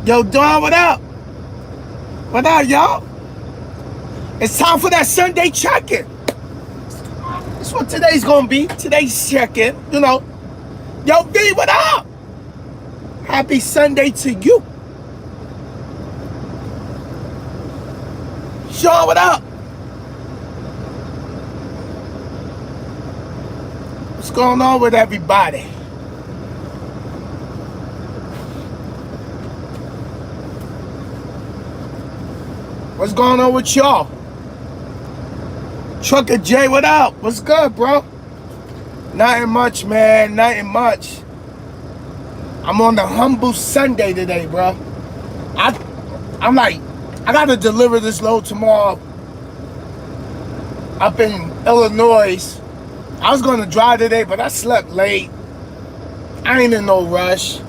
Yo, Dawn, what up? What up, y'all? It's time for that Sunday check-in. That's what today's gonna be. Today's check-in, you know. Yo, V, what up? Happy Sunday to you. Sean, what up? What's going on with everybody? What's going on with y'all? Trucker J, what up? What's good, bro? Nothing much, man. Nothing much. I'm on the humble Sunday today, bro. I'm like, I gotta deliver this load tomorrow up in Illinois. I was gonna drive today, but I slept late. I ain't in no rush.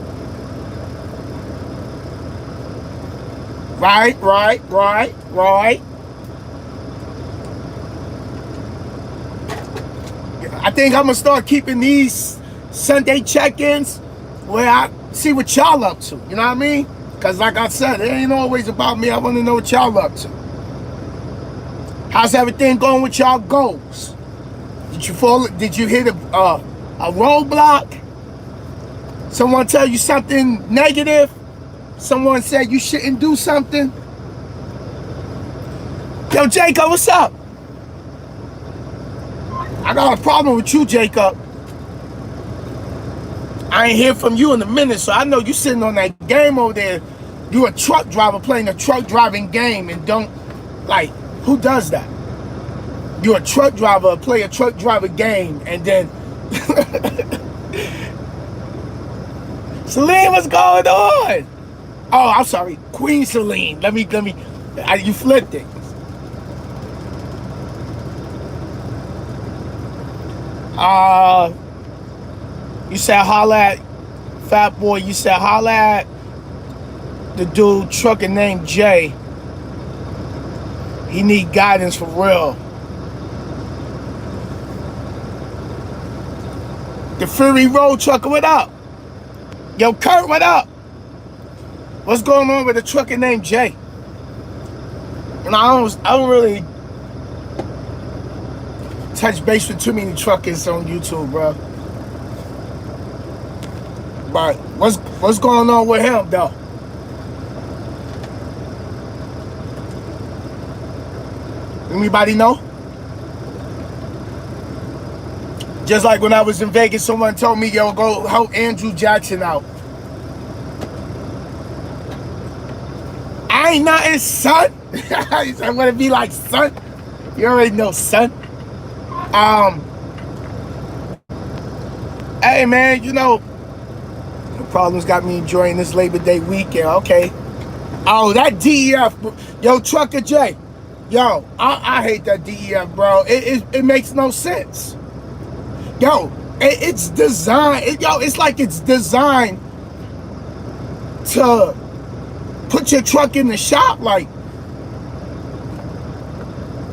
Right. I think I'm gonna start keeping these Sunday check-ins where I see what y'all up to. You know what I mean? Because like I said, it ain't always about me. I want to know what y'all up to. How's everything going with y'all goals? Did you hit a roadblock? Someone tell you something negative? Someone said you shouldn't do something? Yo, Jacob, what's up? I got a problem with you, Jacob. I ain't hear from you in a minute, so I know you sitting on that game over there. You a truck driver playing a truck driving game and don't, like, who does that? You a truck driver, play a truck driver game, and then... Celine, what's going on? Oh, I'm sorry, Queen Celine. Let me, you flipped it. You said holla at Fat Boy. You said holla at the dude trucker named Jay. He need guidance for real. The Fury Road trucker, what up? Yo, Kurt, what up? What's going on with a trucker named Jay? And I don't really touch base with too many truckers on YouTube, bro. But what's going on with him, though? Anybody know? Just like when I was in Vegas, someone told me, yo, go help Andrew Jackson out. I ain't nothing, son. I want to be like, son. You already know, son. Hey, man, you know, the problems got me enjoying this Labor Day weekend. Okay. Oh, that DEF. Yo, Trucker J. Yo, I hate that DEF, bro. It makes no sense. Yo, it's designed. It's like it's designed to put your truck in the shop. Like,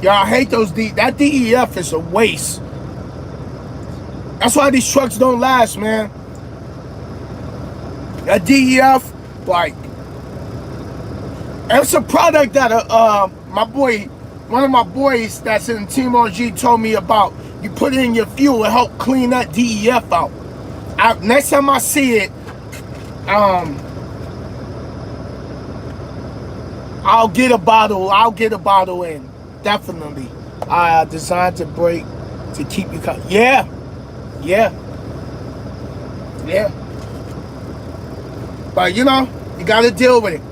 yo, I hate those that DEF is a waste. That's why these trucks don't last, man. That DEF, like, it's a product that one of my boys that's in Team RG told me about. You put it in your fuel and help clean that DEF out. Next time I see it, I'll get a bottle in. Definitely. Designed to break, to keep you cut. Yeah. But you know, you gotta deal with it.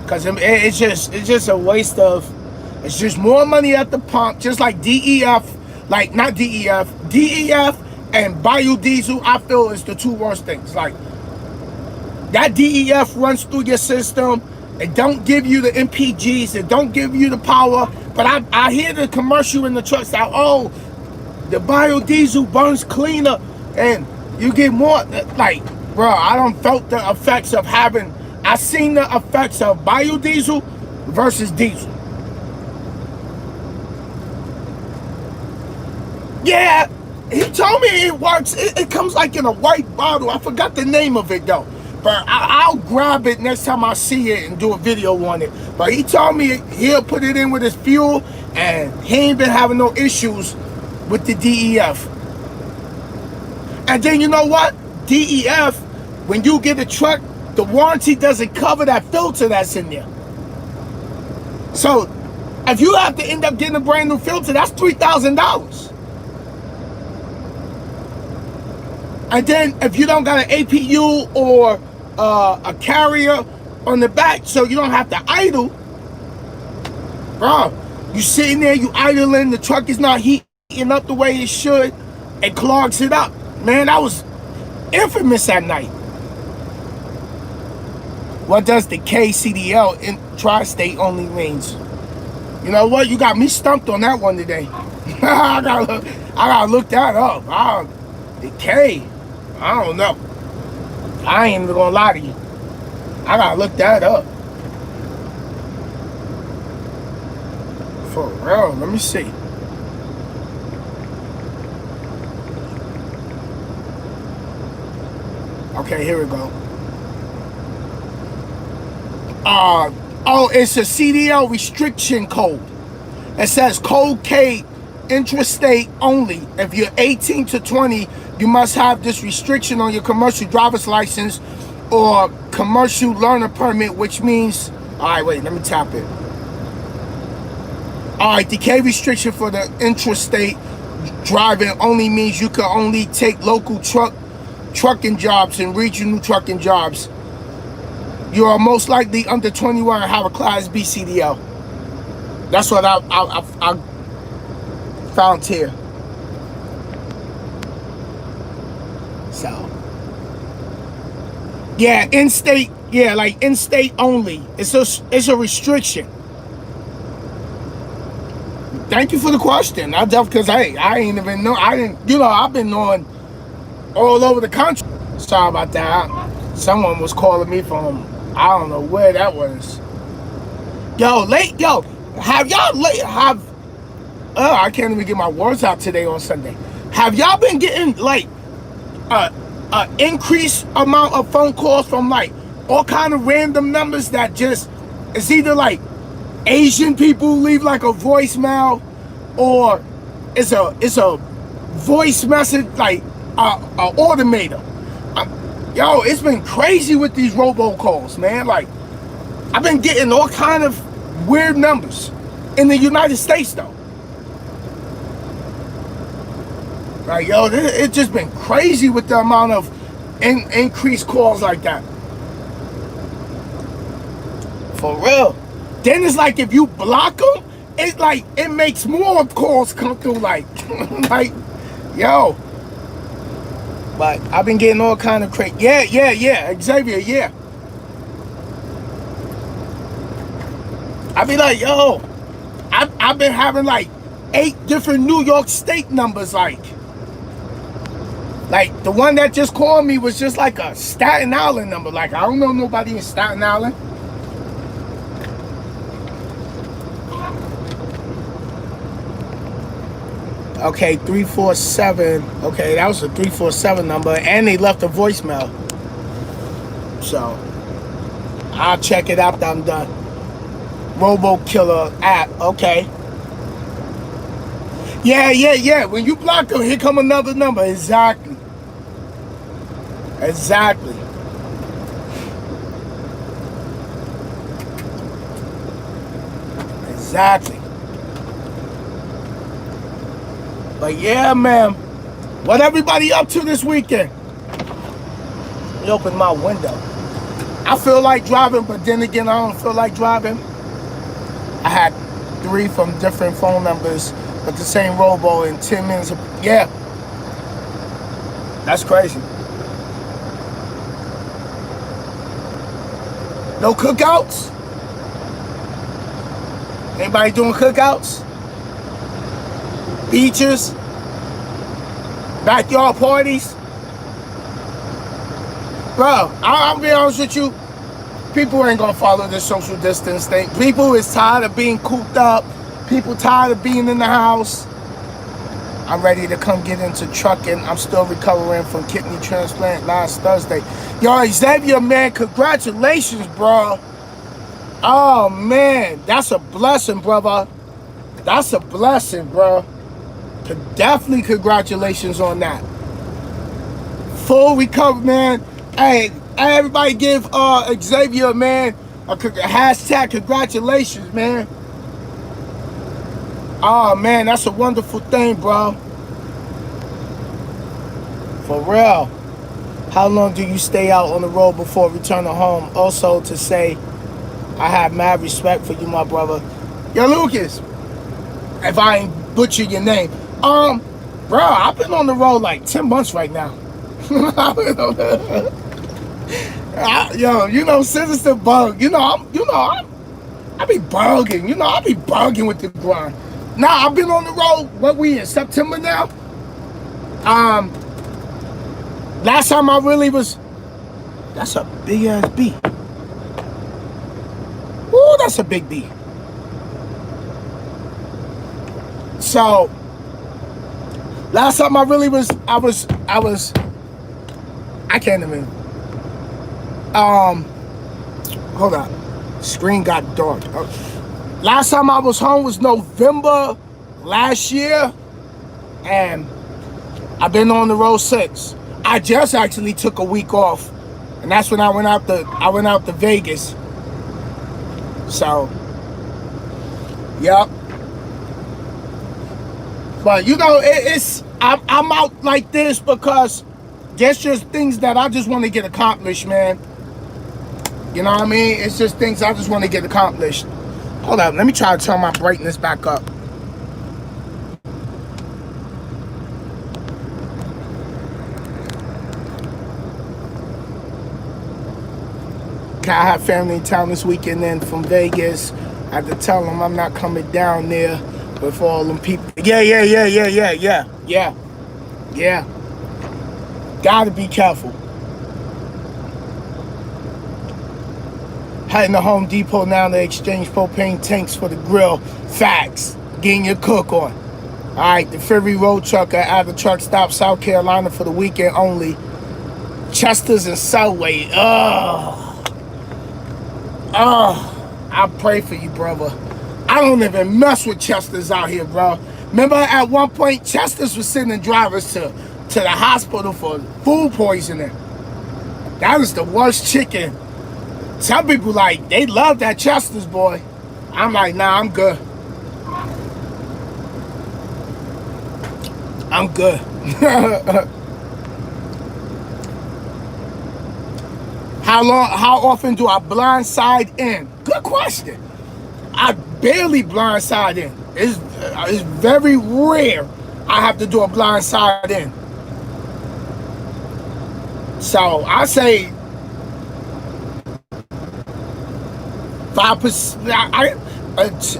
Cause it's just a waste of. It's just more money at the pump. Just like DEF, like not DEF and biodiesel. I feel is the two worst things. Like that DEF runs through your system. It don't give you the MPGs. It don't give you the power. But I hear the commercial in the trucks that, oh, the biodiesel burns cleaner and you get more. Like, bro, I don't felt the effects of having. I seen the effects of biodiesel versus diesel. Yeah, He told me it works. It comes like in a white bottle. I forgot the name of it though. But I'll grab it next time I see it and do a video on it. But he told me he'll put it in with his fuel, and he ain't been having no issues with the DEF. And then you know what? DEF, when you get a truck, the warranty doesn't cover that filter that's in there. So if you have to end up getting a brand new filter, that's $3,000. And then if you don't got an APU or a carrier on the back, so you don't have to idle, bro, you sitting there, you idling, the truck is not heating up the way it should, it clogs it up. Man, I was infamous at night. What does the KCDL in tri-state only means? You know what? You got me stumped on that one today. I gotta look that up. The K, I don't know. I ain't even gonna lie to you. I gotta look that up. For real, let me see. Okay, here we go. Oh, it's a CDL restriction code. It says code K, intrastate only. If you're 18 to 20, you must have this restriction on your commercial driver's license or commercial learner permit, which means, all right, wait, let me tap it. All right, the K restriction for the intrastate driving only means you can only take local trucking jobs and regional trucking jobs. You are most likely under 21 and have a Class B CDL. That's what I found here. So, yeah, in-state, yeah, like in-state only. It's a restriction. Thank you for the question. I just because hey, I ain't even know. I didn't, you know, I've been knowing all over the country. Sorry about that. Someone was calling me from, I don't know where that was. Yo, have y'all I can't even get my words out today on Sunday. Have y'all been getting like increased amount of phone calls from like all kind of random numbers that just, it's either like Asian people leave like a voicemail, or it's a voice message like a automator. Yo, it's been crazy with these robocalls, man. Like, I've been getting all kind of weird numbers in the United States, though. Like, yo, it's just been crazy with the amount of increased calls like that. For real. Then it's like if you block them, it's like it makes more calls come through. Like, like, yo. But I've been getting all kind of crazy. Yeah, Xavier, yeah. I be like, yo, I've been having like 8 different New York State numbers. Like the one that just called me was just like a Staten Island number. Like, I don't know nobody in Staten Island. Okay, 347. Okay, that was a 347 number, and they left a voicemail. So I'll check it after I'm done. Robo Killer app. Okay. Yeah. When you block them, here come another number. Exactly. But yeah, man, what everybody up to this weekend? Let me open my window. I feel like driving, but then again, I don't feel like driving. I had 3 from different phone numbers, but the same robo in 10 minutes. Yeah, that's crazy. No cookouts? Anybody doing cookouts? Beaches? Backyard parties? Bro, I'll be honest with you. People ain't gonna follow this social distance thing. People is tired of being cooped up. People tired of being in the house. I'm ready to come get into trucking. I'm still recovering from kidney transplant last Thursday. Yo, Xavier, man, congratulations, bro. Oh, man, that's a blessing, brother. That's a blessing, bro. Definitely congratulations on that. Full recovery, man. Hey, everybody give Xavier, man, a hashtag congratulations, man. Oh, man, that's a wonderful thing, bro. For real. How long do you stay out on the road before returning home? Also to say, I have mad respect for you, my brother. Yo, Lucas, if I ain't butcher your name. Bro, I've been on the road like 10 months right now. Yo, you know, Sinnizter bug. I be bugging. I be bugging with the grind. Nah, I've been on the road. What we in September now? Last time I really was. That's a big ass beat. Ooh, that's a big beat. So, last time I really was, I can't even. Hold on. Screen got dark. Last time I was home was November last year, and I've been on the road since. I just actually took a week off, and that's when I went out to Vegas. So, yep. But you know, I'm out like this because there's just things that I just want to get accomplished, man. You know what I mean? It's just things I just want to get accomplished. Hold up, let me try to turn my brightness back up. I have family in town this weekend then from Vegas. I had to tell them I'm not coming down there with all them people. Yeah. Gotta be careful. Heading to Home Depot now to exchange propane tanks for the grill. Facts. Getting your cook on. Alright, the Ferry Road Trucker at the truck stop, South Carolina for the weekend only. Chester's and Subway. I pray for you, brother. I don't even mess with Chester's out here, bro. Remember at one point, Chester's was sending drivers to the hospital for food poisoning. That was the worst chicken. Some people, like, they love that Chester's, boy. I'm like, nah, I'm good. I'm good. How often do I blindside in? Good question. I barely blindside in. It's very rare I have to do a blindside in. So I say 5%.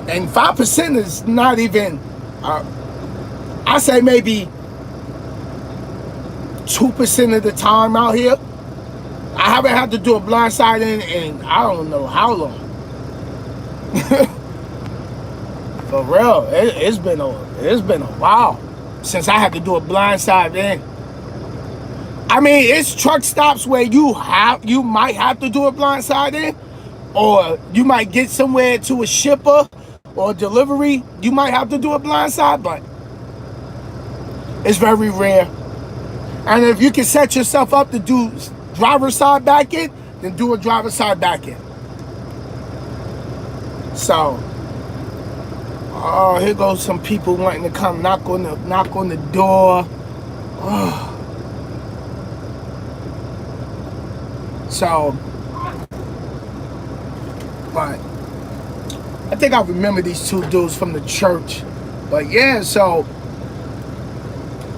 And 5% is not even. I say maybe 2% of the time out here. I haven't had to do a blindside in I don't know how long. For real, it's been a while since I had to do a blindside in. I mean, it's truck stops where you might have to do a blindside in, or you might get somewhere to a shipper or delivery. You might have to do a blindside, but it's very rare. And if you can set yourself up to do driver's side back in, then do a driver's side back in. So, here goes some people wanting to come knock on the door. So, but I think I remember these two dudes from the church. But yeah, so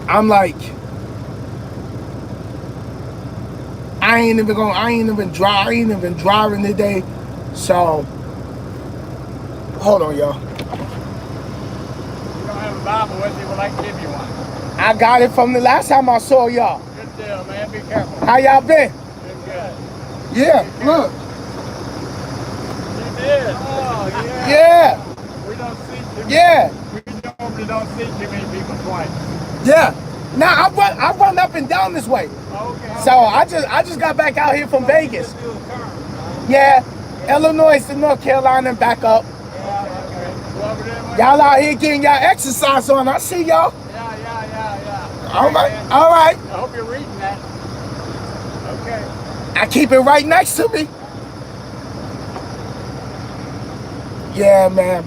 I'm like, I ain't even driving today. So hold on, y'all. You don't have a Bible with you, we'd like to give you one. I got it from the last time I saw y'all. Good deal, man. Be careful. How y'all been? Been good. Yeah, look. You did. Oh, yeah. Yeah. We don't see too many. Yeah. We normally don't see too many people twice. Yeah. Now I run up and down this way. Okay. So I just got back out here from Vegas. Yeah. Illinois to North Carolina and back up. Y'all out here getting y'all exercise on. I see y'all. Yeah. All right. Man. All right. I hope you're reading that. Okay. I keep it right next to me. Yeah, man.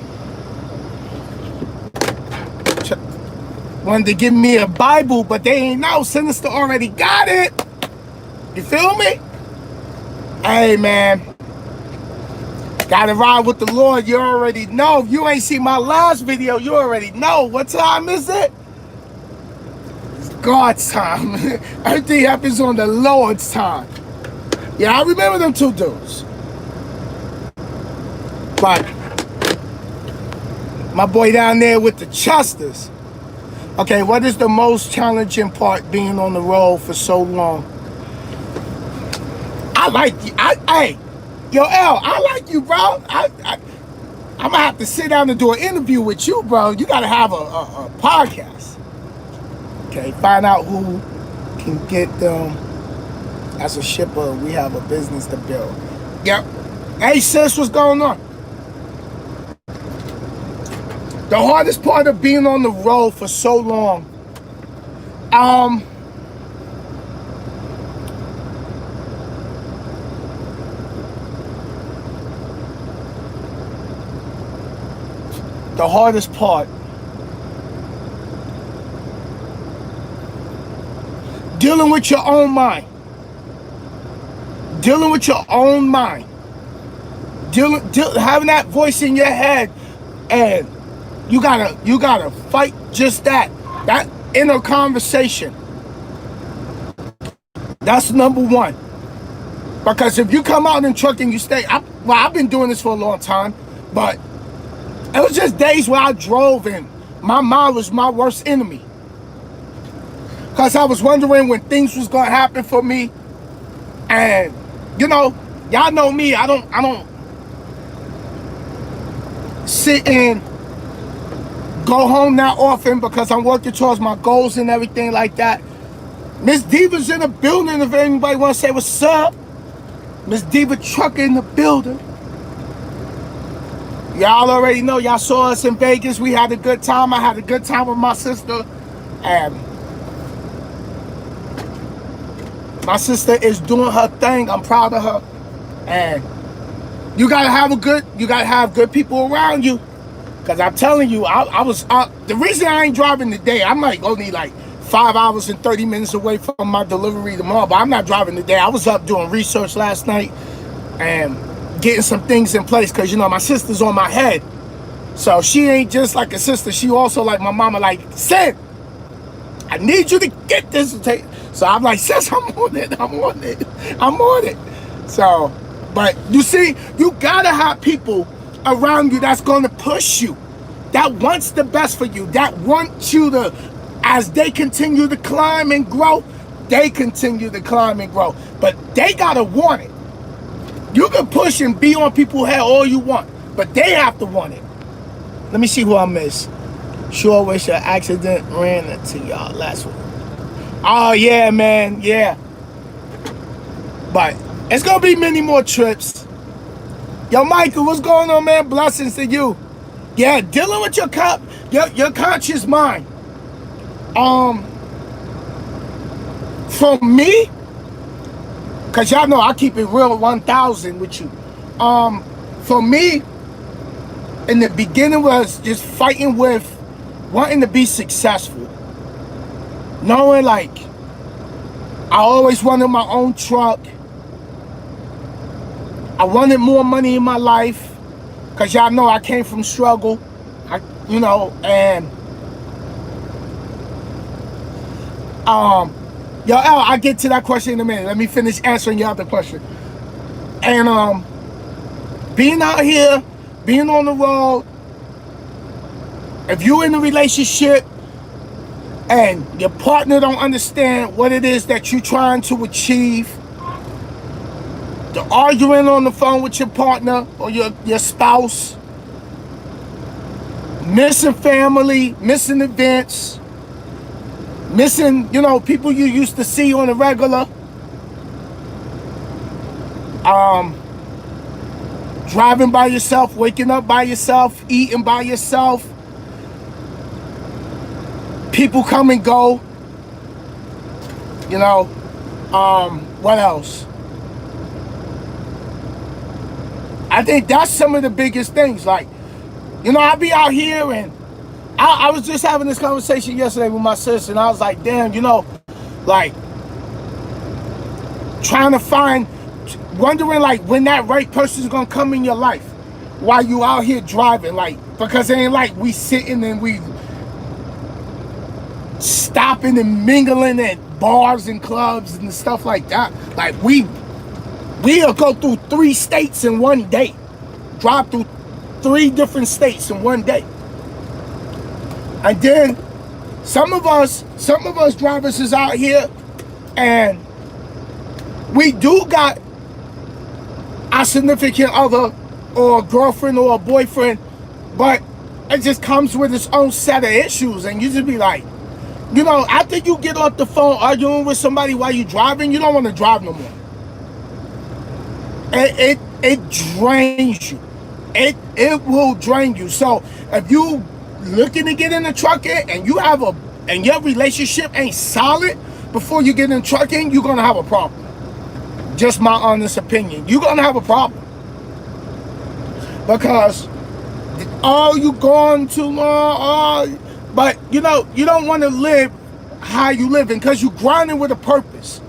Wanted to give me a Bible, but they ain't know. Sinister already got it. You feel me? Hey, man. Gotta ride with the Lord. You already know. If you ain't seen my last video, you already know. What time is it? It's God's time. Everything happens on the Lord's time. Yeah, I remember them two dudes. But my boy down there with the Chesters. Okay, what is the most challenging part being on the road for so long? I like you. Hey, yo, L, I like you, bro. I'm gonna have to sit down and do an interview with you, bro. You gotta have a podcast. Okay, find out who can get them. As a shipper, we have a business to build. Yep. Hey, sis, what's going on? The hardest part of being on the road for so long, the hardest part, dealing with your own mind. Dealing with your own mind. Having that voice in your head, and you gotta fight just that inner conversation. That's number one. Because if you come out in truck and you stay, I've been doing this for a long time, but it was just days where I drove and my mind was my worst enemy. Because I was wondering when things was gonna happen for me, and you know, y'all know me. I don't sit and go home that often because I'm working towards my goals and everything like that. Miss Diva's in the building. If anybody want to say what's up, Miss Diva Trucker in the building. Y'all already know. Y'all saw us in Vegas. We had a good time. I had a good time with my sister, and my sister is doing her thing. I'm proud of her, and you gotta have good people around you. Cause I'm telling you, the reason I ain't driving today, I'm like only like 5 hours and 30 minutes away from my delivery tomorrow, but I'm not driving today. I was up doing research last night and getting some things in place, cause you know my sister's on my head. So she ain't just like a sister, she also like my mama, like, Sin, I need you to get this. So I'm like, sis, I'm on it. So, but you see, you gotta have people around you that's gonna push you, that wants the best for you, that wants you to, as they continue to climb and grow, they continue to climb and grow. But they gotta want it. You can push and be on people's head all you want, but they have to want it. Let me see who I miss. Sure wish an accident ran into y'all last week. Oh yeah, man, yeah. But it's gonna be many more trips. Yo, Michael, what's going on, man? Blessings to you. Yeah, dealing with your conscious mind. For me, cause y'all know I keep it real 1,000 with you. For me, in the beginning was just fighting with wanting to be successful. Knowing like I always wanted my own truck. I wanted more money in my life, cause y'all know I came from struggle, and yo, L, I'll get to that question in a minute. Let me finish answering your other question. And being out here, being on the road, if you're in a relationship and your partner don't understand what it is that you're trying to achieve, the arguing on the phone with your partner or your spouse, missing family, missing events, missing, people you used to see on a regular. Driving by yourself, waking up by yourself, eating by yourself. People come and go. What else? I think that's some of the biggest things. Like, I'll be out here, and I was just having this conversation yesterday with my sister, and I was like, damn, like, trying to find, wondering, like, when that right person's gonna come in your life while you out here driving, like, because it ain't like we sitting and we stopping and mingling at bars and clubs and stuff like that. Like, we'll go through 3 states in one day, drive through 3 different states in one day. And then some of us drivers is out here, and we do got our significant other or a girlfriend or a boyfriend, but it just comes with its own set of issues, and you just be like, after you get off the phone arguing with somebody while you're driving, you don't want to drive no more. It drains you. It will drain you. So if you looking to get in the trucking and and your relationship ain't solid before you get in trucking, you're gonna have a problem. Just my honest opinion. You're gonna have a problem. Because you gone too long, but you don't want to live how you living, because you grinding with a purpose.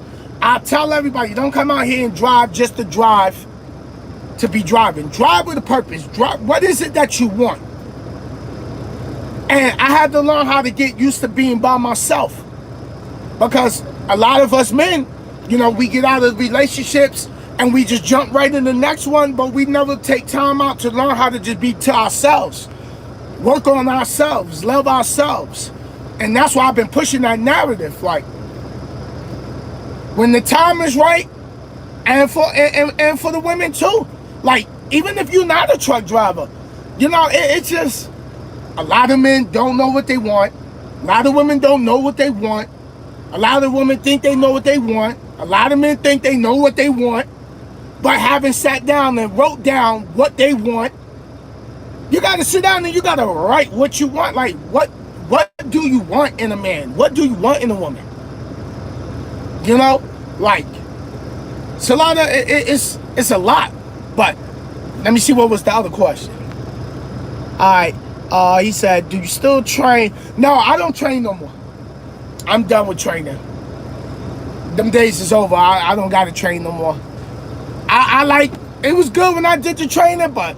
I tell everybody, don't come out here and drive just to drive to be driving. Drive with a purpose. Drive. What is it that you want? And I had to learn how to get used to being by myself, because a lot of us men, we get out of relationships and we just jump right in the next one, but we never take time out to learn how to just be to ourselves, work on ourselves, love ourselves. And that's why I've been pushing that narrative. Like, when the time is right, and for the women too. Like, even if you're not a truck driver, it's just, a lot of men don't know what they want. A lot of women don't know what they want. A lot of women think they know what they want. A lot of men think they know what they want, but haven't sat down and wrote down what they want. You gotta sit down and you gotta write what you want. Like, what do you want in a man? What do you want in a woman? Like, it's a lot of, it's a lot. But let me see, what was the other question? All right. He said, do you still train? No, I don't train no more. I'm done with training. Them days is over. I don't gotta train no more. I like, it was good when I did the training, but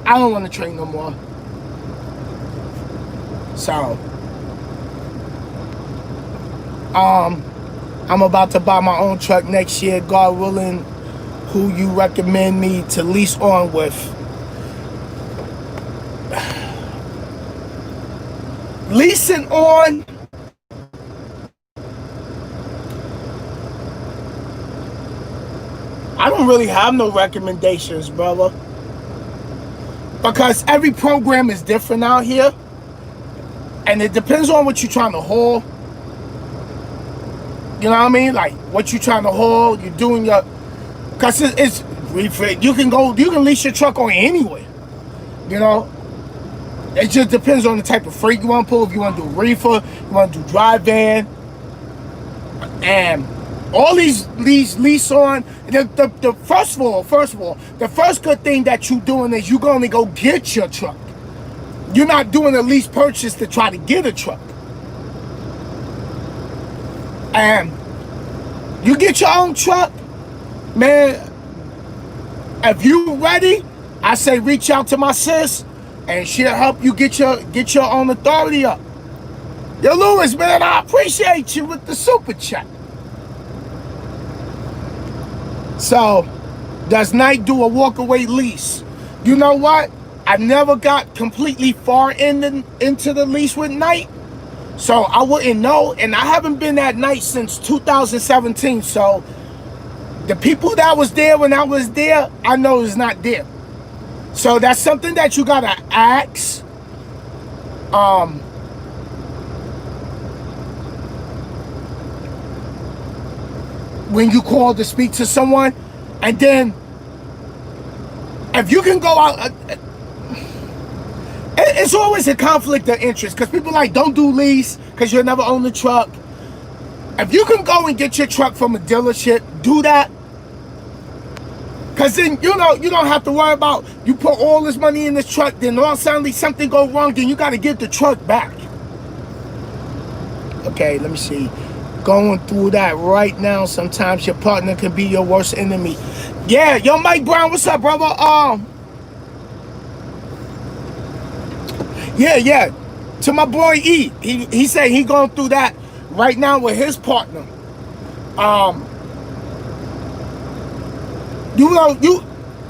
I don't want to train no more. So, I'm about to buy my own truck next year, God willing. Who you recommend me to lease on with? Leasing on, I don't really have no recommendations, brother, because every program is different out here, and it depends on what you're trying to haul. You know what I mean? Like, what you're trying to haul, you're doing your, because it's reefer. You can lease your truck on anywhere. It just depends on the type of freight you want to pull. If you want to do reefer, you want to do dry van, and all these lease on. The first of all, the first good thing that you're doing is you're going to go get your truck. You're not doing a lease purchase to try to get a truck. And you get your own truck, man. If you ready, I say reach out to my sis, and she'll help you get your own authority up. Yo, Lewis, man, I appreciate you with the super chat. So, does Knight do a walkaway lease? You know what? I never got completely far into the lease with Knight, so I wouldn't know. And I haven't been at Knight since 2017. So, the people that was there when I was there, I know is not there. So that's something that you gotta ask. when you call to speak to someone, and then if you can go out, it's always a conflict of interest because people like, don't do lease because you'll never own the truck. If you can go and get your truck from a dealership, do that. Because then, you know, you don't have to worry about, you put all this money in this truck, then all suddenly something go wrong, then you got to get the truck back. Okay, let me see. Going through that right now, sometimes your partner can be your worst enemy. Yeah, yo, Mike Brown, what's up, brother? Yeah. To my boy E, he said he going through that right now with his partner. You know,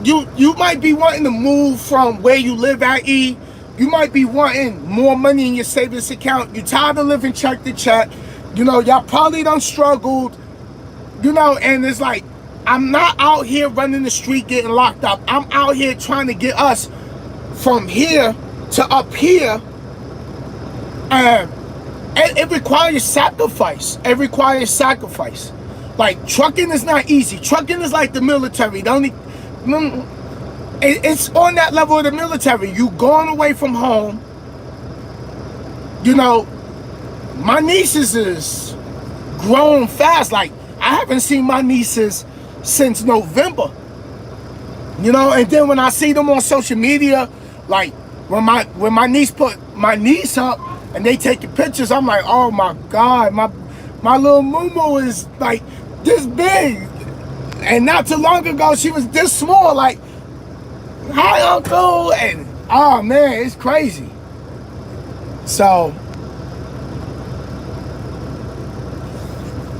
you might be wanting to move from where you live at, E. You might be wanting more money in your savings account. You tired of living check to check. You know, y'all probably done struggled. You know, and it's like, I'm not out here running the street getting locked up. I'm out here trying to get us from here to up here. And it requires sacrifice. It requires sacrifice. Like, trucking is not easy. Trucking is like the military. It's on that level of the military. You going away from home. You know, my nieces is grown fast. Like, I haven't seen my nieces since November. You know, and then when I see them on social media, like when my niece put my niece up and they taking pictures, I'm like, oh my God, my little moo is like this big. And not too long ago, she was this small, like, hi, uncle. And oh man, it's crazy. So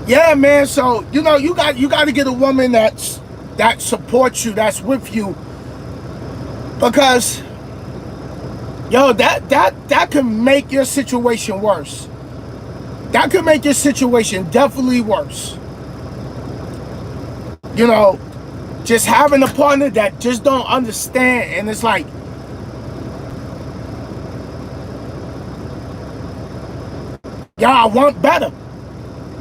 yeah, man. So you know, you got to get a woman that supports you, that's with you, because yo, that can make your situation worse. That could make your situation definitely worse. You know, just having a partner that just don't understand, and it's like, y'all, I want better.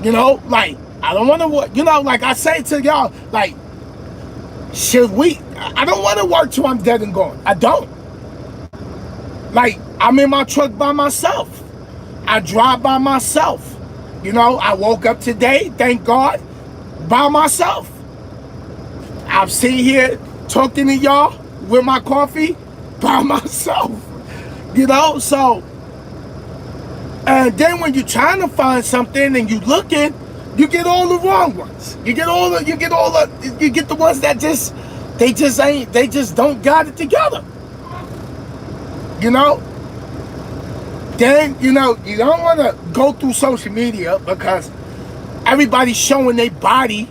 You know, like, I don't want to work. You know, like I say to y'all, like, I don't want to work till I'm dead and gone. I don't. Like, I'm in my truck by myself. I drive by myself. You know, I woke up today, thank God, by myself. I'm sitting here talking to y'all with my coffee by myself. You know, so, and then when you're trying to find something and you looking, you get all the wrong ones. You get the ones that they just don't got it together. You know? Then, you know, you don't want to go through social media because everybody's showing their body,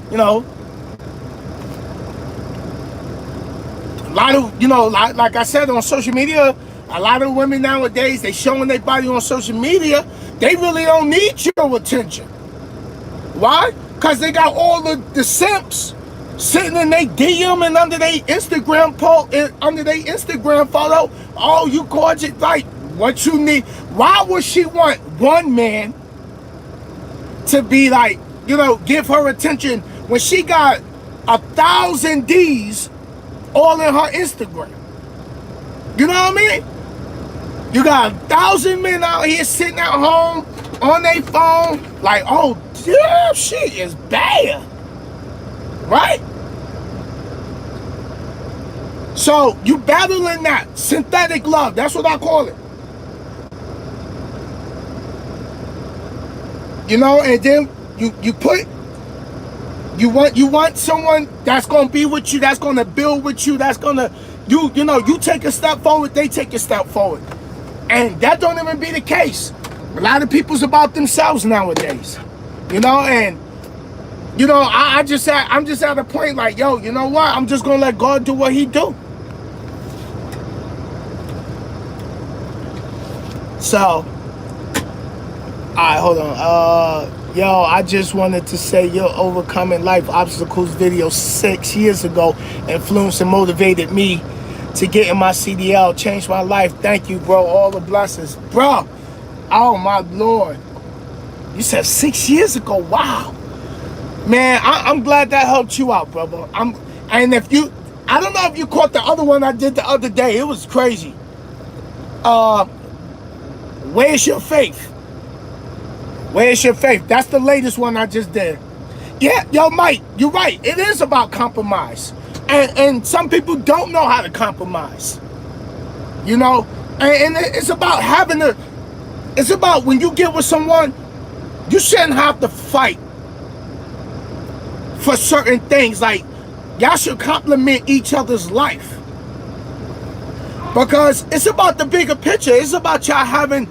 you know. A lot of, you know, like I said, on social media, a lot of women nowadays, they showing their body on social media. They really don't need your attention. Why? Because they got all the simps sitting in their DM and under their Instagram under their Instagram photo. Oh, you gorgeous. Like, what you need. Why would she want one man to be like, you know, give her attention when she got 1,000 Ds all in her Instagram? You know what I mean? You got 1,000 men out here sitting at home on their phone, like, oh, damn, she is bad. Right? So you battling that synthetic love. That's what I call it. You know, and then you want someone that's gonna be with you, that's gonna build with you, that's gonna you know, you take a step forward, they take a step forward. And that don't even be the case. A lot of people's about themselves nowadays. You know, and you know, I'm just at a point like, yo, you know what? I'm just gonna let God do what he do. So, alright, hold on. Yo, I just wanted to say your overcoming life obstacles video 6 years ago influenced and motivated me to get in my CDL, changed my life. Thank you, bro. All the blessings. Bro, oh my Lord. You said 6 years ago. Wow. Man, I'm glad that helped you out, brother. And if you, I don't know if you caught the other one I did the other day. It was crazy. Uh, where's your faith? Where's your faith? That's the latest one I just did. Yeah, yo, Mike, you're right. It is about compromise. And some people don't know how to compromise. You know? And it's about it's about when you get with someone, you shouldn't have to fight for certain things. Like, y'all should complement each other's life. Because it's about the bigger picture. It's about y'all having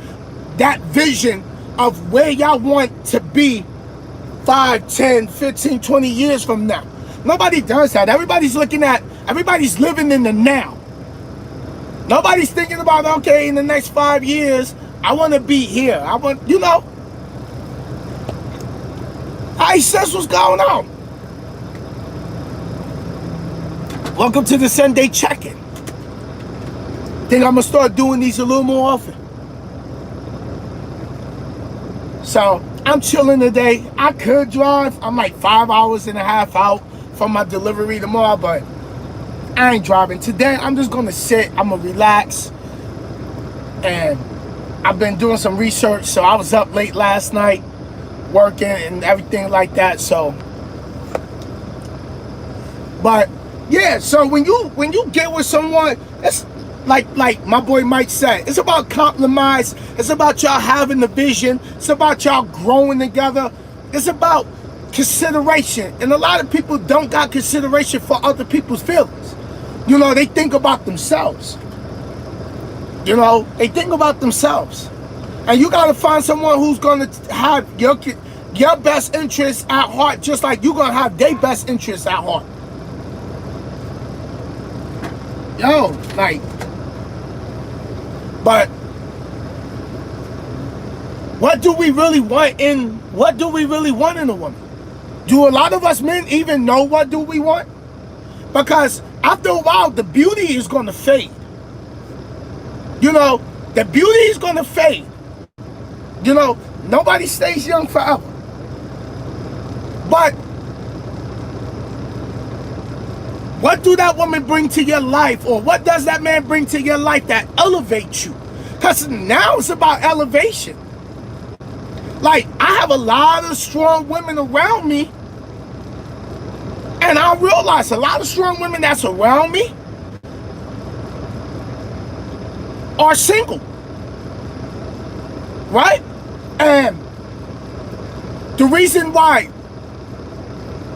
that vision of where y'all want to be 5, 10, 15, 20 years from now. Nobody does that. Everybody's living in the now. Nobody's thinking about, okay, in the next 5 years, I want to be here. I want, you know. Hey, sis, what's going on? Welcome to the Sunday check-in. Think I'm going to start doing these a little more often. So, I'm chilling today. I could drive. I'm like 5 hours and a half out from my delivery tomorrow, but I ain't driving. Today, I'm just going to sit. I'm going to relax. And I've been doing some research, so I was up late last night working and everything like that, so. But, yeah, so when you get with someone, it's like my boy Mike said, it's about compromise. It's about y'all having the vision. It's about y'all growing together. It's about consideration. And a lot of people don't got consideration for other people's feelings. You know, they think about themselves. You know, they think about themselves. And you got to find someone who's going to have your best interests at heart, just like you're going to have their best interests at heart. Yo, like, but what do we really want in a woman? Do a lot of us men even know what do we want? Because after a while, the beauty is going to fade. You know, the beauty is going to fade. You know, nobody stays young forever. But what do that woman bring to your life, or what does that man bring to your life that elevates you? Because now it's about elevation. Like, I have a lot of strong women around me, and I realize a lot of strong women that's around me are single. Right? And the reason why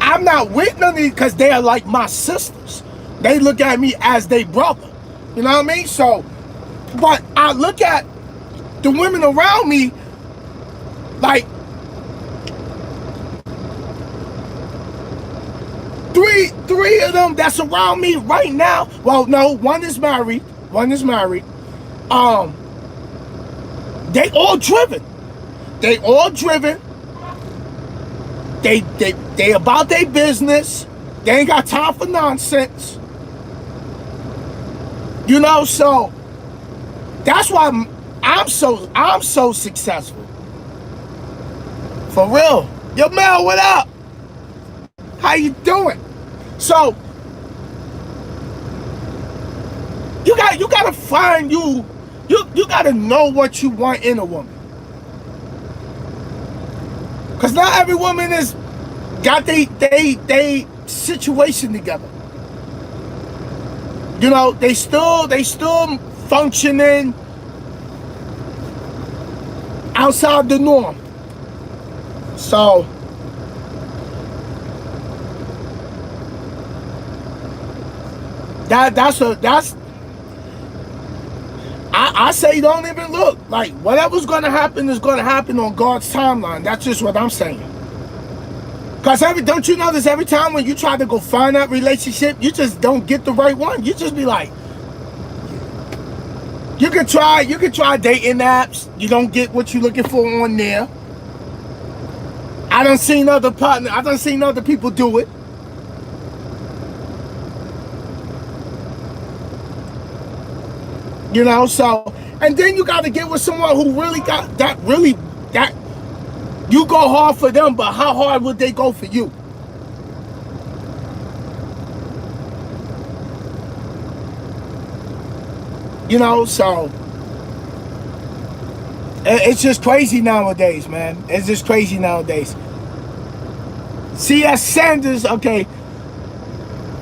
I'm not with none of these, because they are like my sisters. They look at me as they brother. You know what I mean? So, but I look at the women around me like three of them that's around me right now. Well, no, one is married. They all driven. They about their business. They ain't got time for nonsense. You know, so that's why I'm so successful. For real. Yo, Mel, what up? How you doing? So you gotta find you gotta know what you want in a woman. Cause not every woman is got they situation together. You know, they still functioning outside the norm. So I say don't even look. Like, whatever's gonna happen is gonna happen on God's timeline. That's just what I'm saying. Cause don't you notice every time when you try to go find that relationship, you just don't get the right one. You just be like, you could try dating apps. You don't get what you're looking for on there. I done seen other people do it. You know, so, and then you got to get with someone who really got that you go hard for them, but how hard would they go for you? You know, so it's just crazy nowadays, man. It's just crazy nowadays. C.S. Sanders, okay,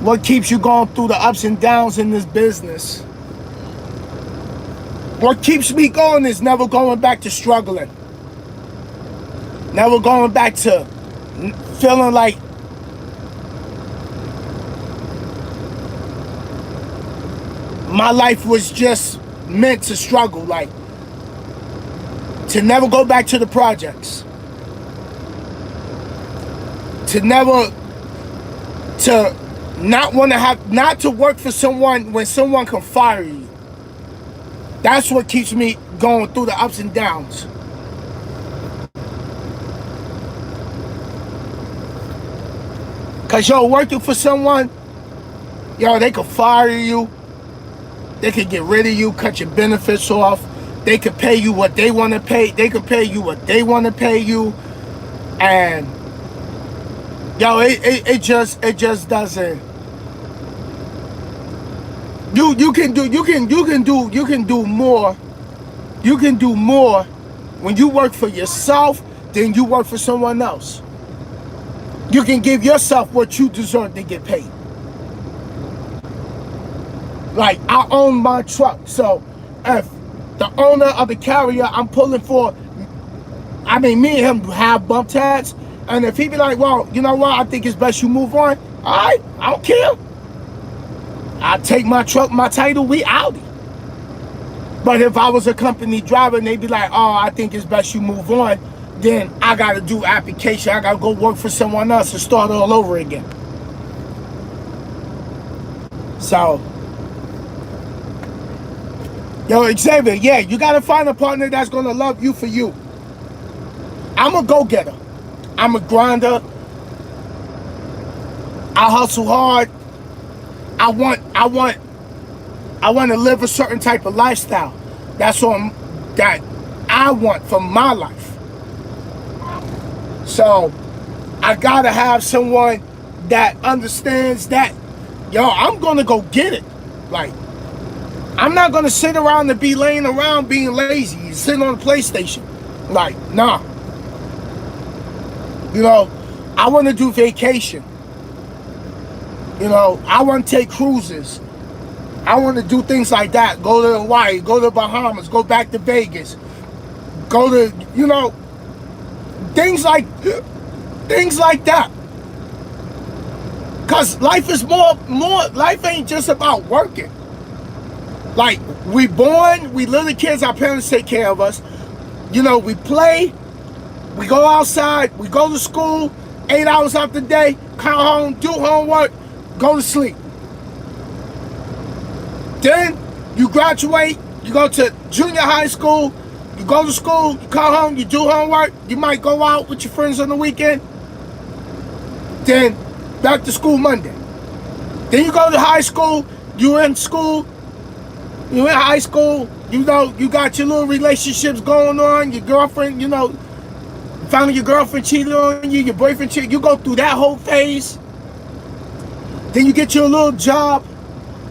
what keeps you going through the ups and downs in this business? What keeps me going is never going back to struggling. Never going back to feeling like my life was just meant to struggle. Like, to never go back to the projects. To never, to not want to have, not to work for someone when someone can fire you. That's what keeps me going through the ups and downs. Cause yo, working for someone, yo, they could fire you. They could get rid of you, cut your benefits off. They could pay you what they want to pay. They could pay you what they want to pay you. And yo, it just doesn't. You can do more. You can do more when you work for yourself than you work for someone else. You can give yourself what you deserve to get paid. Like, I own my truck, so if the owner of the carrier I'm pulling for, I mean, me and him have bumped heads, and if he be like, well, you know what, I think it's best you move on, all right, I don't care. I take my truck, my title, we Audi. But if I was a company driver and they'd be like, oh, I think it's best you move on, then I gotta do application, I gotta go work for someone else and start all over again. So, yo, Xavier, yeah, you gotta find a partner that's gonna love you for you. I'm a go-getter. I'm a grinder. I hustle hard. I want to live a certain type of lifestyle. That's what that I want for my life. So I gotta have someone that understands that, yo, I'm gonna go get it. Like, I'm not gonna sit around and be laying around being lazy, sitting on the PlayStation. Like, nah. You know, I want to do vacation. You know, I want to take cruises. I want to do things like that. Go to Hawaii, go to Bahamas, go back to Vegas. Go to, you know, things like that. Cause life is more, life ain't just about working. Like, we born, we little kids, our parents take care of us. You know, we play, we go outside, we go to school, 8 hours out the day, come home, do homework, go to sleep. Then you graduate, you go to junior high school, you go to school, you come home, you do homework, you might go out with your friends on the weekend. Then back to school Monday. Then you go to high school, you're in school, you're in high school, you know, you got your little relationships going on, your girlfriend, you know, finally your girlfriend cheated on you, your boyfriend cheated, you go through that whole phase. Then you get your little job.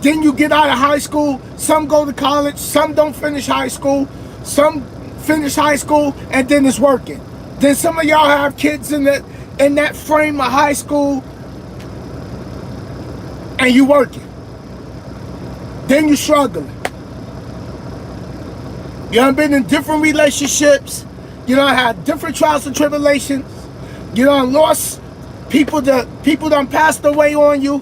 Then you get out of high school. Some go to college, some don't finish high school, some finish high school and then it's working. Then some of y'all have kids in that frame of high school and you working. Then you struggling. You done been in different relationships. You done had different trials and tribulations. You done lost people done passed away on you.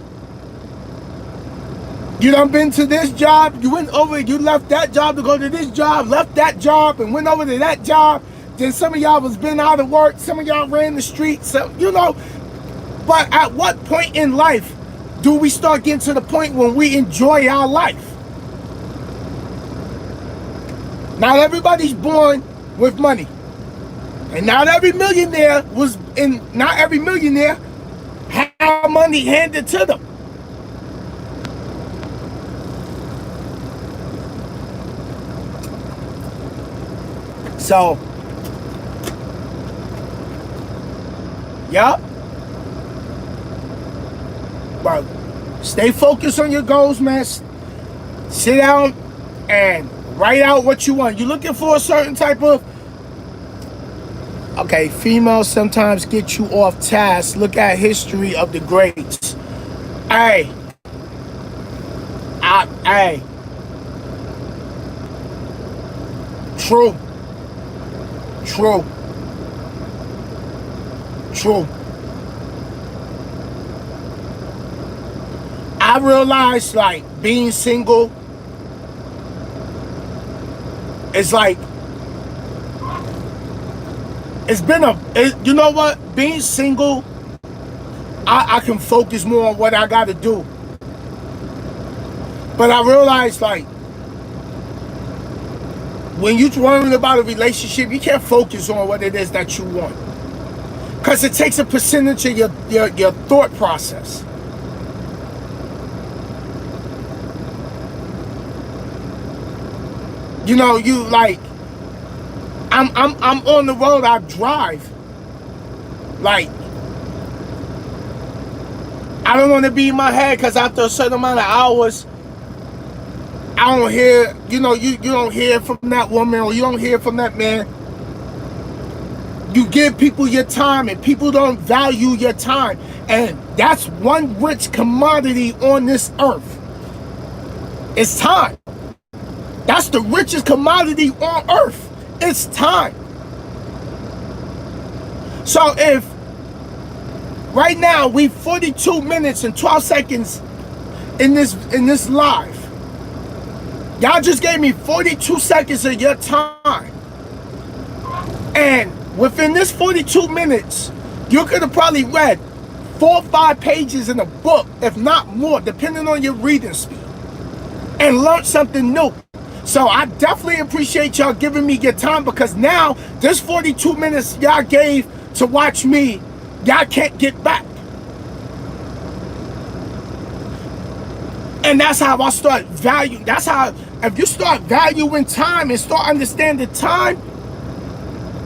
You done been to this job, you went over, you left that job to go to this job, left that job and went over to that job. Then some of y'all was been out of work, some of y'all ran the streets, so, you know. But at what point in life do we start getting to the point when we enjoy our life? Not everybody's born with money. And not every millionaire had money handed to them. So, yeah. But stay focused on your goals, man. Sit down and write out what you want. You're looking for a certain type of, okay, females sometimes get you off task. Look at history of the greats. Hey, hey, true, true, true. I realized, like, being single is like, it's been you know what? Being single, I can focus more on what I got to do. But I realized, like, when you're worrying about a relationship, you can't focus on what it is that you want. Because it takes a percentage of your thought process. You know, you like, I'm on the road, I drive. Like, I don't want to be in my head, because after a certain amount of hours, I don't hear, you know, you don't hear from that woman, or you don't hear from that man. You give people your time, and people don't value your time. And that's one rich commodity on this earth. It's time. That's the richest commodity on earth. It's time. So if right now we 42 minutes and 12 seconds in this live, y'all just gave me 42 seconds of your time. And within this 42 minutes, you could have probably read 4 or 5 pages in a book, if not more, depending on your reading speed, and learned something new. So I definitely appreciate y'all giving me your time, because now this 42 minutes y'all gave to watch me, y'all can't get back. And that's how I start valuing. That's how, if you start valuing time and start understanding time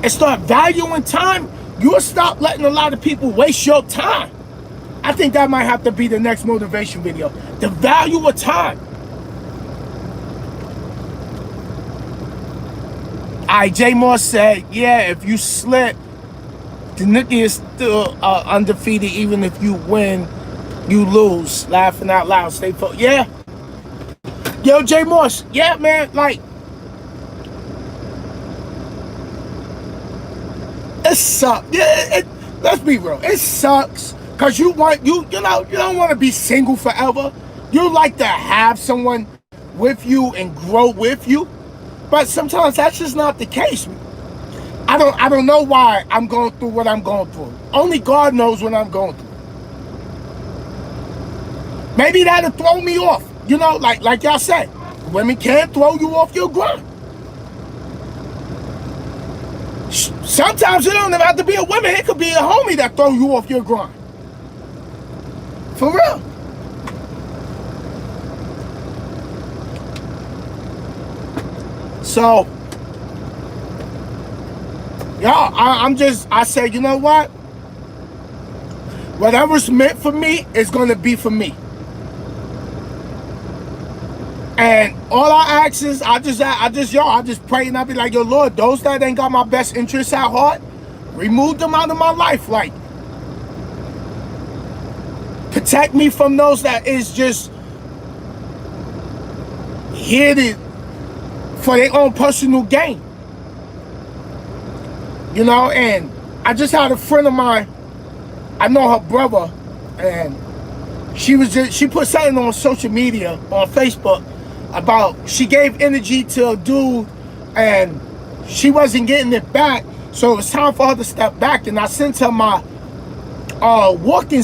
and start valuing time, you'll stop letting a lot of people waste your time. I think that might have to be the next motivation video. The value of time. Jay Moore said, yeah, if you slip, the Nicky is still undefeated. Even if you win, you lose. Laughing out loud. Stay focused. Yeah. Yo, Jay Morse. Yeah, man. Like, it sucks. Yeah, let's be real. It sucks. Because you know, you don't want to be single forever. You like to have someone with you and grow with you. But sometimes that's just not the case. I don't know why I'm going through what I'm going through. Only God knows what I'm going through. Maybe that'll throw me off. You know, like y'all said, women can't throw you off your grind. Sometimes it don't even have to be a woman. It could be a homie that throw you off your grind. For real. So, y'all, I said, you know what? Whatever's meant for me is going to be for me. And all I ask is, I just pray, and I be like, yo, Lord, those that ain't got my best interests at heart, remove them out of my life. Like, protect me from those that is just here for their own personal gain. You know, and I just had a friend of mine, I know her brother, and she put something on social media, on Facebook, about she gave energy to a dude and she wasn't getting it back, so it was time for her to step back. And I sent her my walking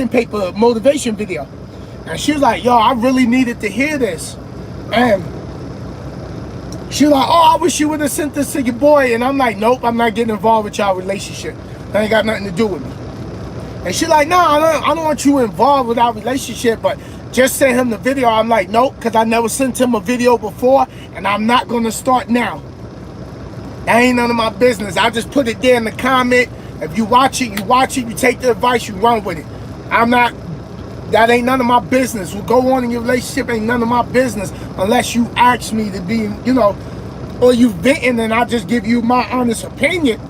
paper motivation video, and she was like, yo, I really needed to hear this. And she was like, oh, I wish you would have sent this to your boy. And I'm like, nope, I'm not getting involved with y'all relationship. That ain't got nothing to do with me. And she like, nah, I don't want you involved with our relationship, but just send him the video. I'm like, nope, because I never sent him a video before, and I'm not going to start now. That ain't none of my business. I just put it there in the comment. If you watch it, you watch it. You take the advice, you run with it. I'm not That ain't none of my business. What go on in your relationship ain't none of my business unless you ask me to be, you know, or you venting and I just give you my honest opinion.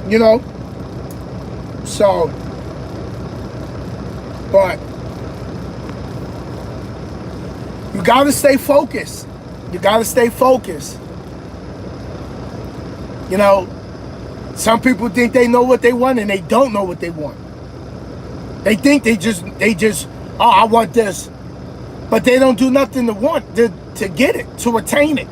You know? So, but you gotta stay focused. You gotta stay focused. You know, some people think they know what they want and they don't know what they want. They think they just, oh, I want this. But they don't do nothing to get it, to attain it.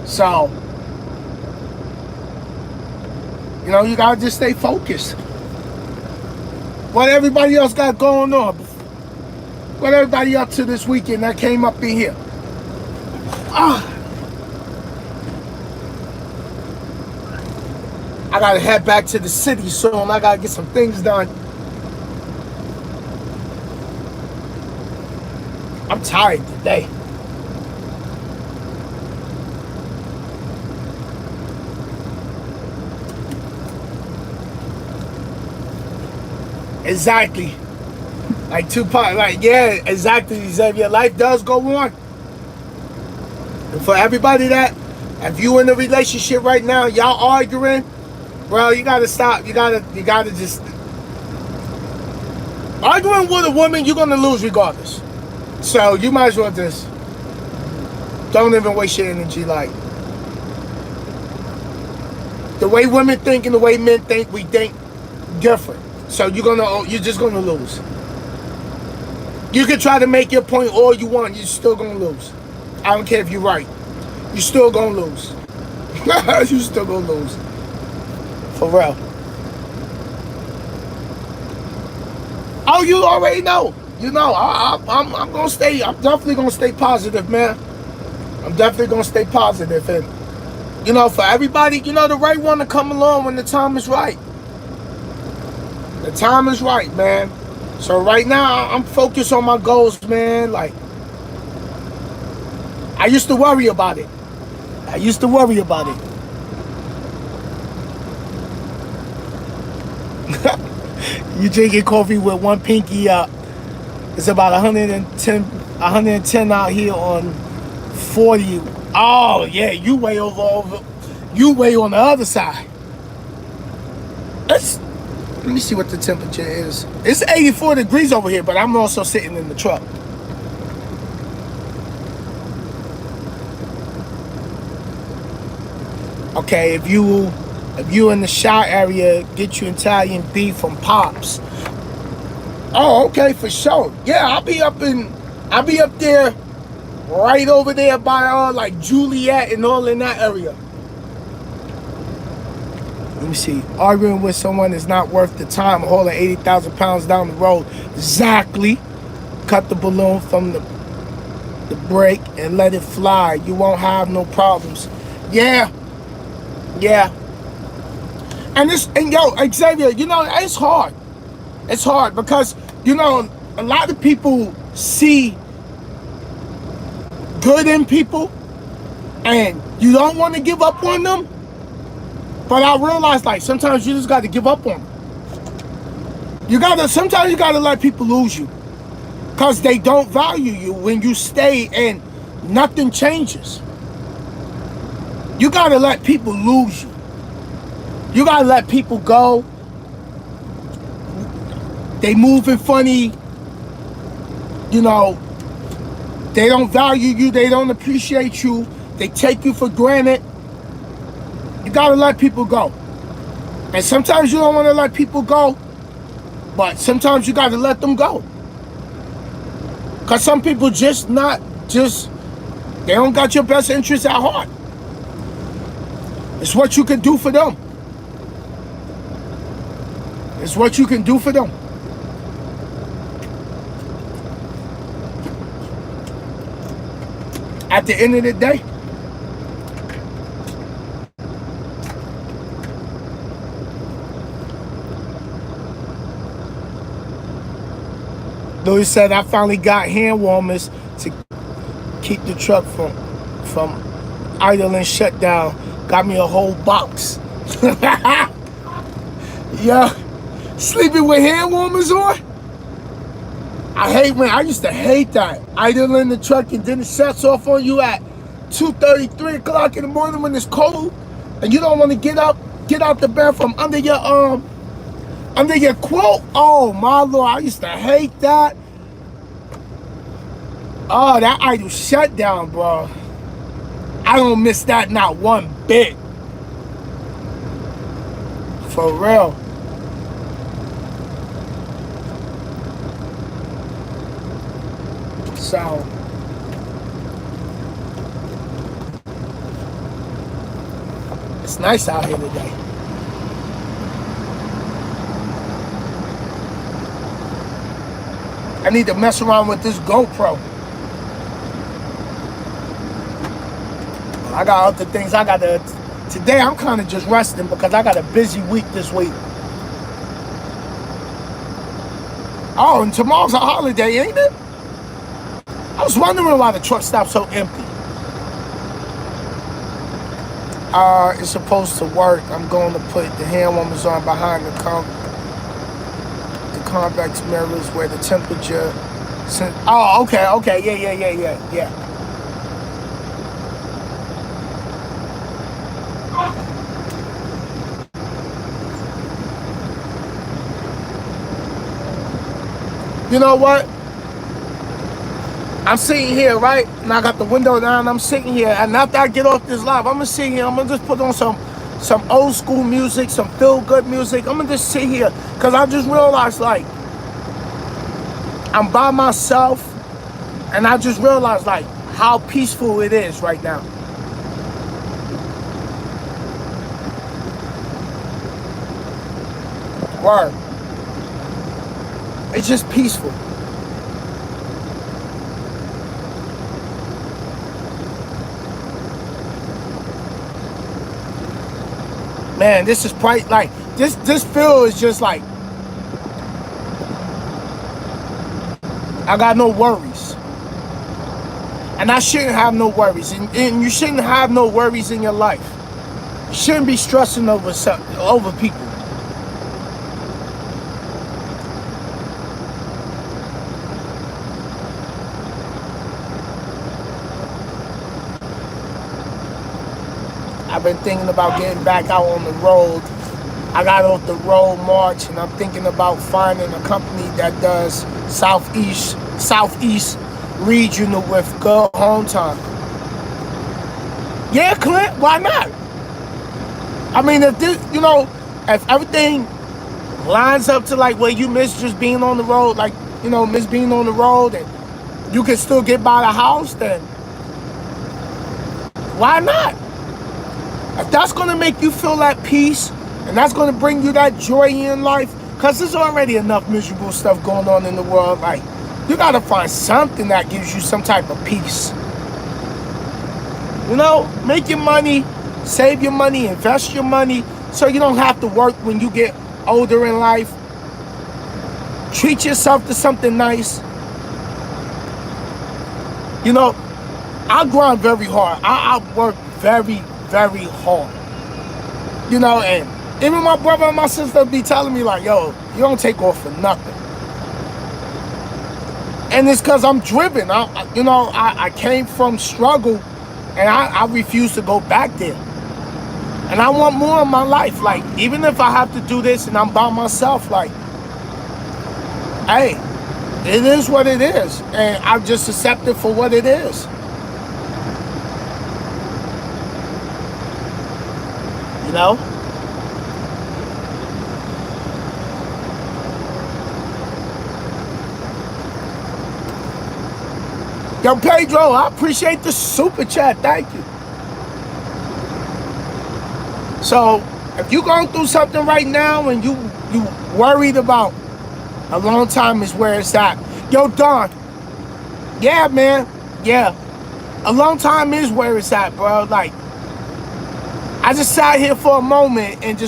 So, you know, you gotta just stay focused. What everybody else got going on? What everybody up to this weekend that came up in here? I gotta head back to the city soon. I gotta get some things done. I'm tired today. Exactly. Like Tupac, like, yeah, exactly, Xavier. Life does go on. And for everybody that, if you in a relationship right now, y'all arguing, bro, you gotta stop. You gotta just arguing with a woman, you're gonna lose regardless. So you might as well just don't even waste your energy. Like the way women think and the way men think, we think different. So you're just gonna lose. You can try to make your point all you want, you're still gonna lose. I don't care if you're right. You're still gonna lose. You're still gonna lose. For real. Oh, you already know. You know, I'm gonna stay. I'm definitely gonna stay positive, man. I'm definitely gonna stay positive, and you know, for everybody, you know, the right one to come along when the time is right. The time is right, man. So right now, I'm focused on my goals, man. Like, I used to worry about it. You drinking coffee with one pinky up. It's about 110 out here on 40. Oh, yeah, you way over. You way on the other side. Let me see what the temperature is. It's 84 degrees over here, but I'm also sitting in the truck. Okay, if you in the Chi area, get you Italian beef from Pops. Oh, okay, for sure. Yeah, I'll be up there, right over there by like Juliet and all in that area. Let me see. Arguing with someone is not worth the time. Hauling 80,000 pounds down the road. Exactly. Cut the balloon from the brake and let it fly. You won't have no problems. Yeah. And yo, Xavier, you know, it's hard. It's hard because, you know, a lot of people see good in people and you don't want to give up on them. But I realized, like, sometimes you just got to give up on them. Sometimes you got to let people lose you. Because they don't value you when you stay and nothing changes. You got to let people lose you. You got to let people go. They moving funny. You know, they don't value you. They don't appreciate you. They take you for granted. You gotta let people go. And sometimes you don't want to let people go, but sometimes you gotta let them go. Because some people they don't got your best interests at heart. It's what you can do for them. It's what you can do for them. At the end of the day, Louis said, I finally got hand warmers to keep the truck from idling shut down. Got me a whole box. Yeah. Sleeping with hand warmers on? I hate when I used to hate that. Idle in the truck and then it shuts off on you at 2:30, 3 o'clock in the morning when it's cold and you don't want to get out the bed from under your quilt. Oh my Lord, I used to hate that. Oh, that idle shutdown, bro. I don't miss that not one bit. For real. So it's nice out here today. I need to mess around with this GoPro. I got other things I gotta. Today I'm kind of just resting because I got a busy week this week. Oh, and tomorrow's a holiday, ain't it? I was wondering why the truck stopped so empty. It's supposed to work. I'm going to put the hand warmers on behind the convex mirrors where the temperature. Oh, okay, yeah. You know what? I'm sitting here, right? And I got the window down. I'm sitting here. And after I get off this live, I'm going to sit here. I'm going to just put on some old school music, some feel-good music. I'm going to just sit here. Because I just realized, like, I'm by myself. And I just realized, like, how peaceful it is right now. Word. It's just peaceful. Man, this is quite like this feel is just like I got no worries. And I shouldn't have no worries. And you shouldn't have no worries in your life. You shouldn't be stressing over people. I've been thinking about getting back out on the road. I got off the road March, and I'm thinking about finding a company that does Southeast regional with good home time. Yeah, Clint, why not? I mean, if everything lines up to like where you miss just being on the road, like, miss being on the road, and you can still get by the house, then why not? If that's going to make you feel at peace and that's going to bring you that joy in life, because there's already enough miserable stuff going on in the world, like, you got to find something that gives you some type of peace. Make your money, save your money, invest your money so you don't have to work when you get older in life. Treat yourself to something nice. I grind very hard. I work very, very hard. And even my brother and my sister be telling me like, yo, you don't take off for nothing. And it's because I'm driven. I came from struggle and I refuse to go back there. And I want more in my life. Like, even if I have to do this and I'm by myself, like, hey, it is what it is. And I just accept it for what it is. Yo, Pedro, I appreciate the super chat. Thank you. So, if you're going through something right now and you worried about, a long time is where it's at. Yo, Don. Yeah, man. Yeah. A long time is where it's at, bro. Like, I just sat here for a moment and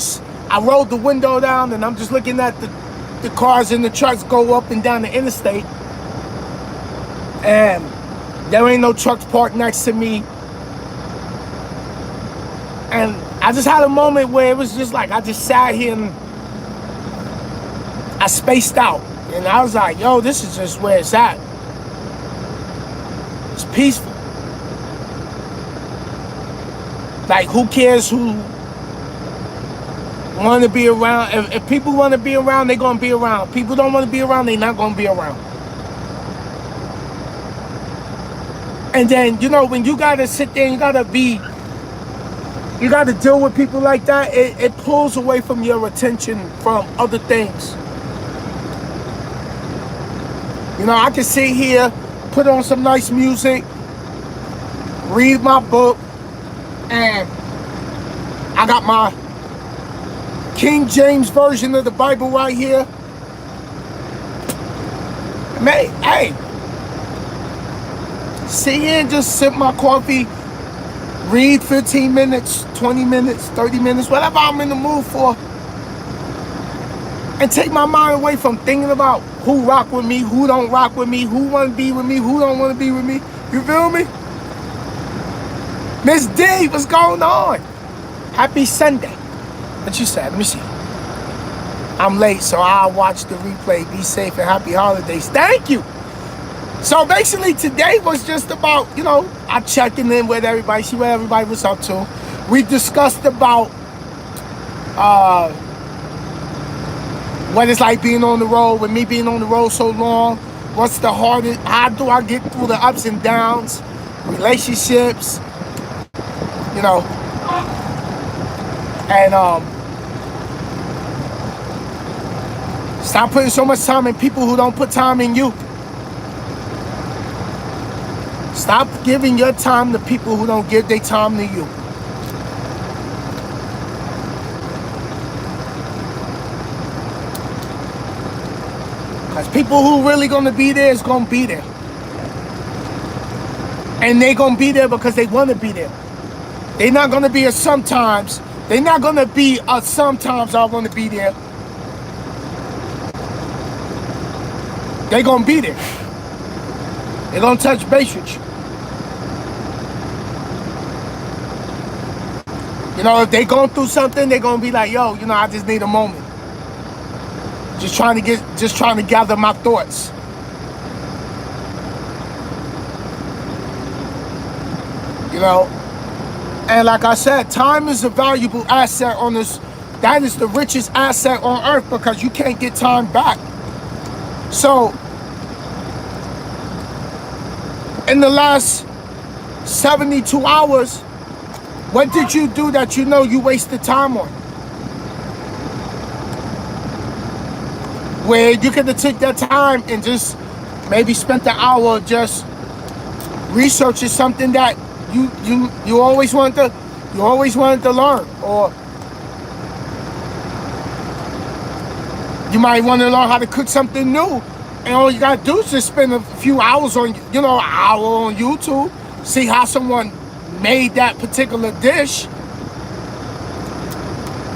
I rolled the window down and I'm just looking at the cars and the trucks go up and down the interstate. And there ain't no trucks parked next to me. And I just had a moment where it was just like, I just sat here and I spaced out. And I was like, yo, this is just where it's at. It's peaceful. Like, who cares who want to be around? If people want to be around, they're going to be around. People don't want to be around, they're not going to be around. And then, you know, when you got to sit there, you got to deal with people like that, it pulls away from your attention from other things. You know, I can sit here, put on some nice music, read my book, and I got my King James version of the Bible right here. Man, hey, sit here and just sip my coffee, read 15 minutes, 20 minutes, 30 minutes, whatever I'm in the mood for, and take my mind away from thinking about who rock with me, who don't rock with me, who want to be with me, who don't want to be with me. You feel me? Miss D, what's going on? Happy Sunday. What you said? Let me see. I'm late, so I'll watch the replay. Be safe and happy holidays. Thank you. So basically today was just about, you know, I'm checking in with everybody, see what everybody was up to. We discussed about what it's like being on the road, with me being on the road so long. What's the hardest, how do I get through the ups and downs, relationships, you know, and stop putting so much time in people who don't put time in you. Stop giving your time to people who don't give their time to you. Because people who really gonna be there is gonna be there. And they gonna be there because they wanna be there. They're not gonna be a sometimes. They're not gonna be a sometimes I wanna be there. They're gonna be there. They're gonna touch base with you. You know, if they going through something, they're gonna be like, yo, you know, I just need a moment. Just trying to gather my thoughts. You know, and like I said, time is a valuable asset on this. That is the richest asset on earth because you can't get time back. So, in the last 72 hours, what did you do that you know you wasted time on? Where you could have took that time and just maybe spent the hour just researching something that you always wanted to learn, or you might want to learn how to cook something new, and all you gotta do is just spend a few hours on, you know, an hour on YouTube, see how someone made that particular dish,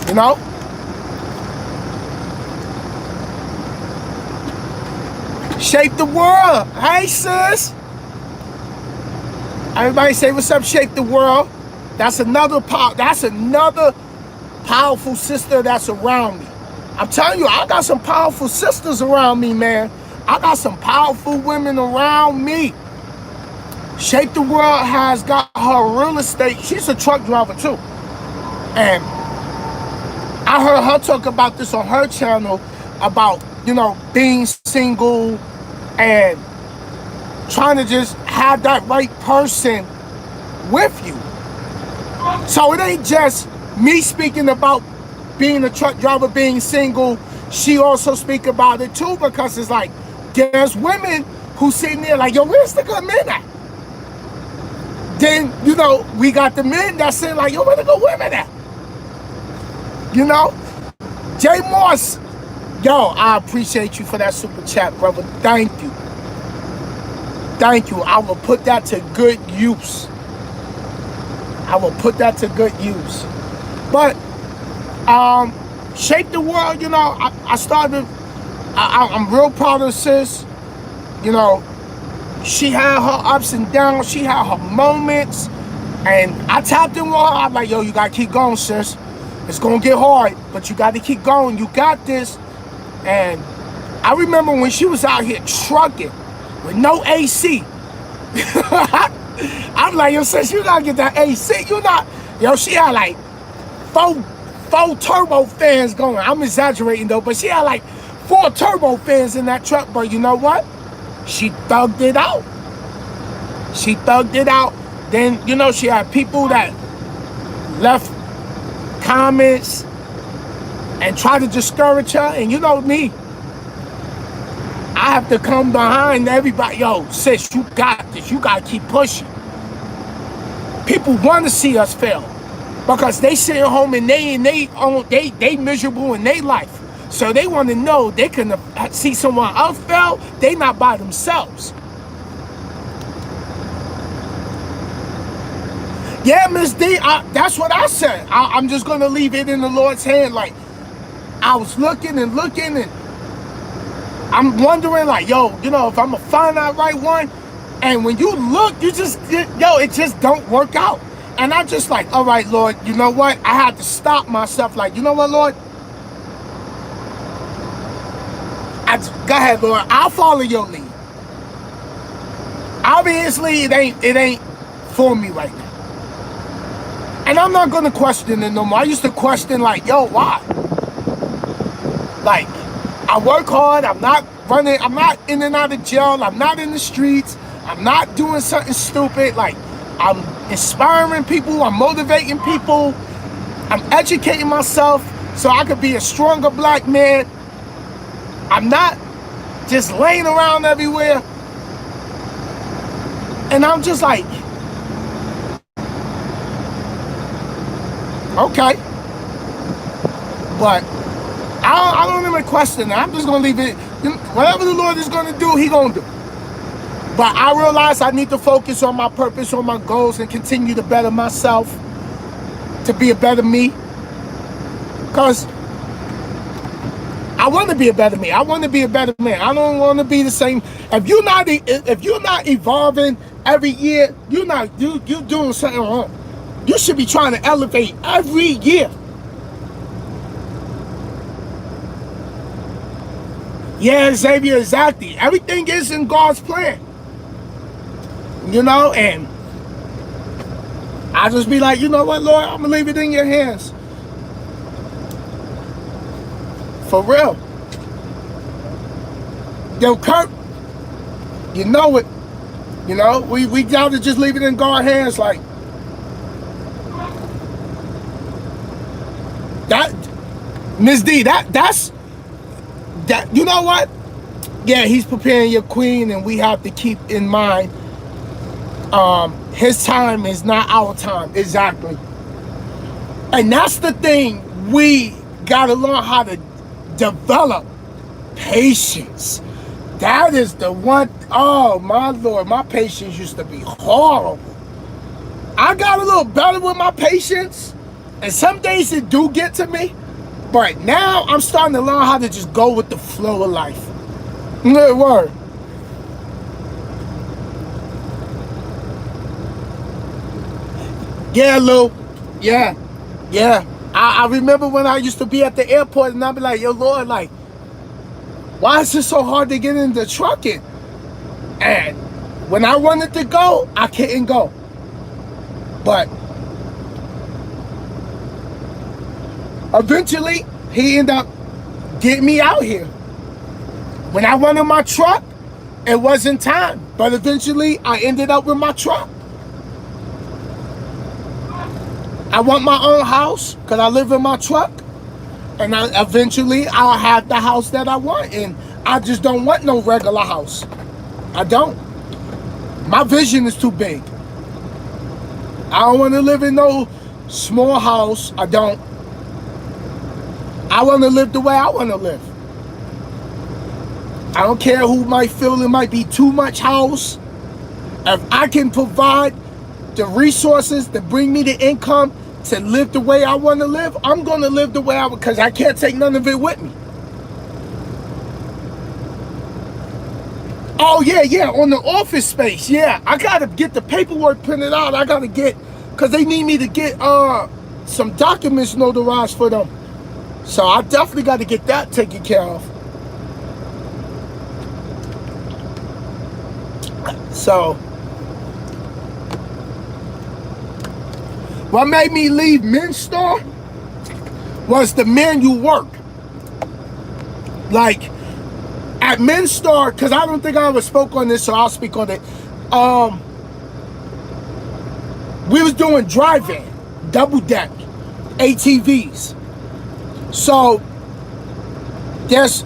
you know. Shape the world. Hey, sis. Everybody say what's up, Shape the World. That's another powerful sister that's around me. I'm telling you, I got some powerful sisters around me, man. I got some powerful women around me. Shape the World has got her real estate. She's a truck driver too. And I heard her talk about this on her channel about, you know, being single and trying to just have that right person with you. So it ain't just me speaking about being a truck driver, being single. She also speak about it too, because it's like, there's women who sitting there like, yo, where's the good men at? Then, you know, we got the men that say like, yo, where the good women at? You know? Jay Moss, yo, I appreciate you for that super chat, brother. Thank you. Thank you. I will put that to good use. I will put that to good use. But, Shape the World, you know, I'm real proud of sis. You know, she had her ups and downs. She had her moments. And I tapped in with her. I'm like, yo, you got to keep going, sis. It's going to get hard, but you got to keep going. You got this. And I remember when she was out here trucking with no AC. I'm like, yo, sis, you gotta get that AC. You not, yo, she had like four turbo fans going. I'm exaggerating though, but she had like 4 turbo fans in that truck. But you know what? She thugged it out. She thugged it out. Then, you know, she had people that left comments and tried to discourage her. And you know me, I have to come behind everybody. Yo, sis, you got this. You got to keep pushing. People want to see us fail because they sitting home and they miserable in their life. So they want to know they can see someone else fail. They not by themselves. Yeah, Miss D, that's what I said. I'm just going to leave it in the Lord's hand. Like, I was looking and I'm wondering, like, yo, you know, if I'm going to find that right one. And when you look, you just, yo, it just don't work out. And I'm just like, all right, Lord, you know what? I had to stop myself. Like, you know what, Lord? Go ahead, Lord. I'll follow your lead. Obviously, it ain't for me right now. And I'm not going to question it no more. I used to question, like, yo, why? Like, I work hard. I'm not running. I'm not in and out of jail. I'm not in the streets. I'm not doing something stupid. Like, I'm inspiring people. I'm motivating people. I'm educating myself so I could be a stronger black man. I'm not just laying around everywhere. And I'm just like, okay. But I don't even question it. I'm just going to leave it. Whatever the Lord is going to do, He going to do. But I realize I need to focus on my purpose, on my goals, and continue to better myself, to be a better me. Because I want to be a better me. I want to be a better man. I don't want to be the same. If you're not evolving every year, you're doing something wrong. You should be trying to elevate every year. Yeah, Xavier, exactly. Everything is in God's plan. You know, and I just be like, you know what, Lord, I'm going to leave it in your hands. For real. Yo, Kurt, you know it. You know, we got to just leave it in God's hands. Like, that, Miss D, that's, you know what? Yeah, He's preparing your queen, and we have to keep in mind, His time is not our time. Exactly. And that's the thing. We got to learn how to develop patience. That is the one. Oh, my Lord. My patience used to be horrible. I got a little better with my patience. And some days it do get to me. But now I'm starting to learn how to just go with the flow of life. Good word. Yeah, Lou. Yeah. I remember when I used to be at the airport and I'd be like, yo, Lord, like, why is it so hard to get into trucking? And when I wanted to go, I couldn't go. But eventually, He ended up getting me out here. When I wanted my truck, it wasn't time. But eventually, I ended up with my truck. I want my own house because I live in my truck. And eventually, I'll have the house that I want. And I just don't want no regular house. I don't. My vision is too big. I don't want to live in no small house. I don't. I want to live the way I want to live. I don't care who might feel it might be too much house. If I can provide the resources to bring me the income to live the way I want to live, I'm going to live the way I would, because I can't take none of it with me. Oh, yeah, on the office space, yeah. I got to get the paperwork printed out. I got to get, because they need me to get some documents notarized for them. So I definitely got to get that taken care of. So, what made me leave Minster was the manual work. Like, at Minster, because I don't think I ever spoke on this, so I'll speak on it. We was doing drive-in, double-deck, ATVs. So, there's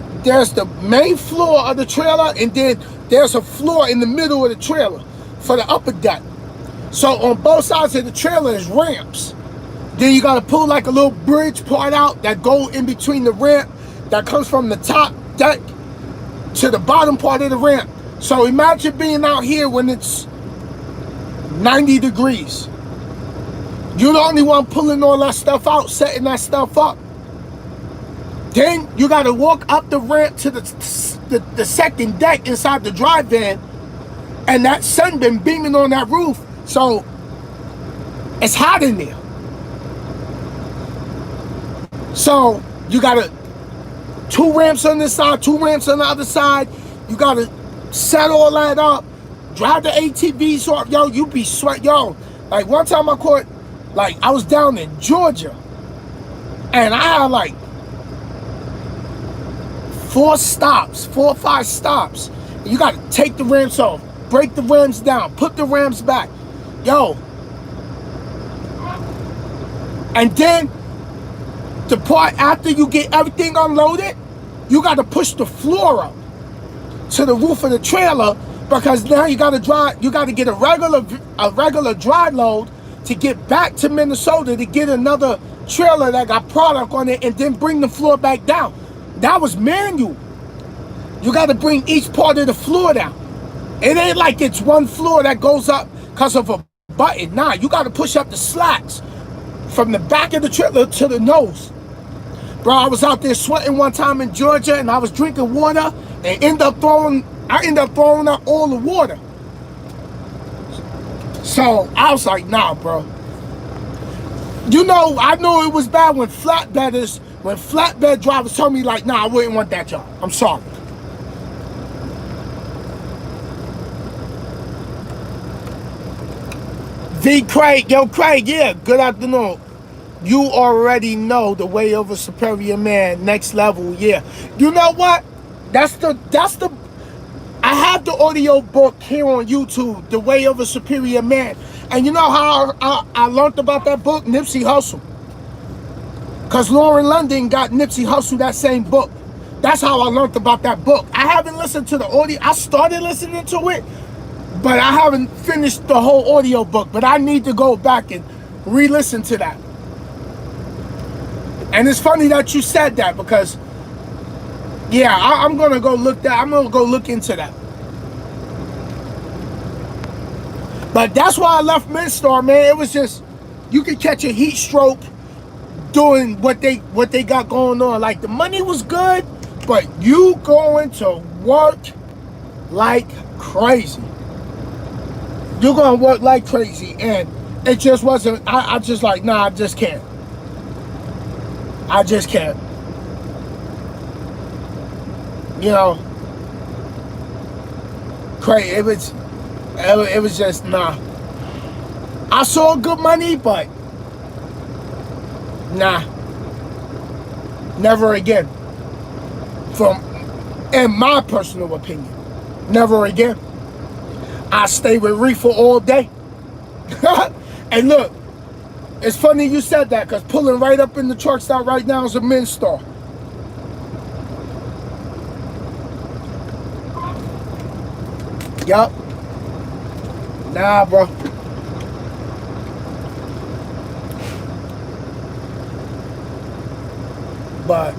the main floor of the trailer, and then there's a floor in the middle of the trailer for the upper deck. So on both sides of the trailer is ramps. Then you gotta pull like a little bridge part out that go in between the ramp that comes from the top deck to the bottom part of the ramp. So imagine being out here when it's 90 degrees. You're the only one pulling all that stuff out, setting that stuff up. Then you gotta walk up the ramp to the second deck inside the drive-in, and that sun been beaming on that roof, so it's hot in there. So you got 2 ramps on this side, 2 ramps on the other side. You gotta set all that up, drive the ATVs off. Yo, you be sweat. Yo, like one time I caught, like I was down in Georgia, and I had like 4 or 5 stops. You gotta take the ramps off, break the ramps down, put the ramps back. Yo. And then the part after you get everything unloaded, you gotta push the floor up to the roof of the trailer, because now you gotta get a regular dry load to get back to Minnesota to get another trailer that got product on it, and then bring the floor back down. That was manual. You got to bring each part of the floor down. It ain't like it's one floor that goes up because of a button. Nah, you got to push up the slats from the back of the trailer to the nose. Bro, I was out there sweating one time in Georgia, and I was drinking water and I ended up throwing out all the water. So I was like, nah, bro. You know, I knew it was bad when flatbed drivers told me, like, nah, I wouldn't want that job. I'm sorry. V. Craig, yo, Craig, yeah, good afternoon. You already know the way of a superior man, next level, yeah. You know what? I have the audio book here on YouTube, The Way of a Superior Man. And you know how I learned about that book? Nipsey Hussle. Because Lauren London got Nipsey Hussle that same book. That's how I learned about that book. I haven't listened to the audio. I started listening to it, but I haven't finished the whole audio book. But I need to go back and re-listen to that. And it's funny that you said that, because yeah, I'm gonna go look into that. But that's why I left Minster, man. It was just, you could catch a heat stroke doing what they got going on. Like, the money was good, but you going to work like crazy. You're gonna work like crazy, and it just wasn't. I just like, nah, I just can't. I just can't. You know, crazy. It was just, nah. I saw good money, but nah, never again. In my personal opinion, never again. I stay with reefer all day. And look, it's funny you said that, because pulling right up in the truck stop right now is a Minster. Yup. Nah, bro. But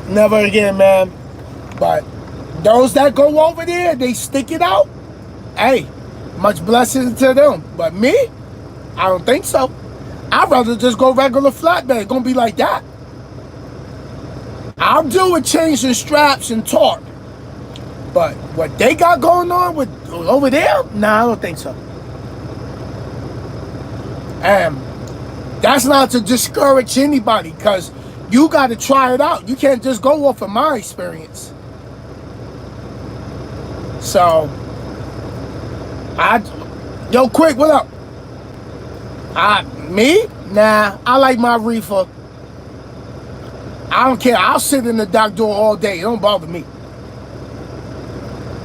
never again, man. But those that go over there, they stick it out. Hey, much blessings to them. But me, I don't think so. I'd rather just go regular flatbed. Gonna be like that. I'll deal with changing straps and torque. But what they got going on with over there, nah, I don't think so. And that's not to discourage anybody, because you got to try it out. You can't just go off of my experience. So Yo, quick, what up? Me? Nah, I like my reefer. I don't care. I'll sit in the dock door all day. It don't bother me.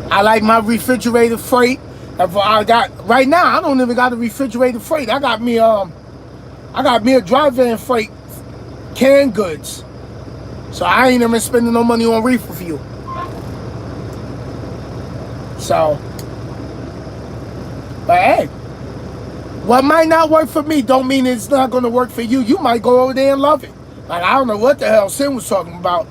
I like my refrigerated freight. If I got right now, I don't even got a refrigerated freight. I got me a dry van freight, canned goods. So I ain't even spending no money on reefer fuel. So, but hey, what might not work for me don't mean it's not going to work for you. You might go over there and love it. Like, I don't know what the hell Sin was talking about.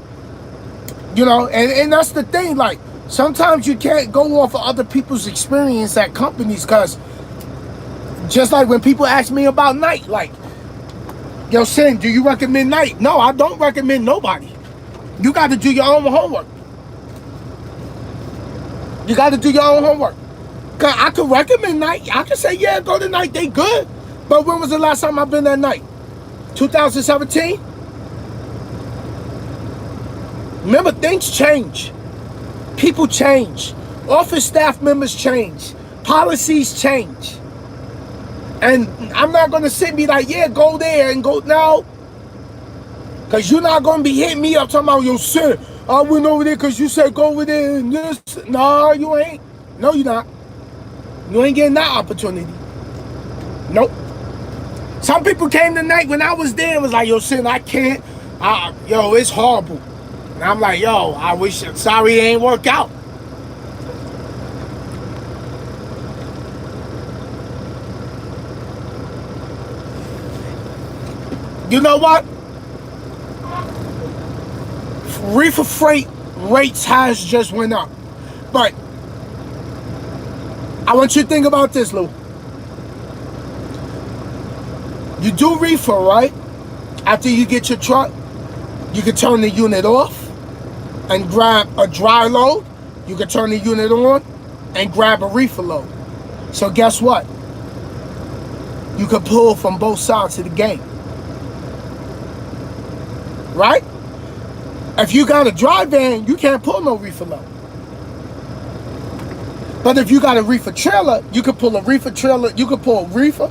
You know, and that's the thing. Like, sometimes you can't go off of other people's experience at companies, because just like when people ask me about night, like, yo, Sin, do you recommend night? No, I don't recommend nobody. You got to do your own homework. You got to do your own homework. Cause I could recommend night. I could say, yeah, go to night. They good. But when was the last time I've been at night? 2017? Remember, things change. People change. Office staff members change. Policies change. And I'm not going to sit and be like, yeah, go there and go. No. Because you're not going to be hitting me up talking about, yo, sir, I went over there because you said go over there and this. No, you ain't. No, you're not. You ain't getting that opportunity. Nope. Some people came tonight when I was there and was like, yo, Sin, I can't. Yo, it's horrible. And I'm like, yo, sorry it ain't work out. You know what? Reefer freight rates has just went up. But I want you to think about this, Lou. You do reefer, right? After you get your truck, you can turn the unit off and grab a dry load. You can turn the unit on and grab a reefer load. So guess what? You can pull from both sides of the game. Right? If you got a dry van, you can't pull no reefer load. But if you got a reefer trailer, you can pull a reefer trailer. You can pull reefer,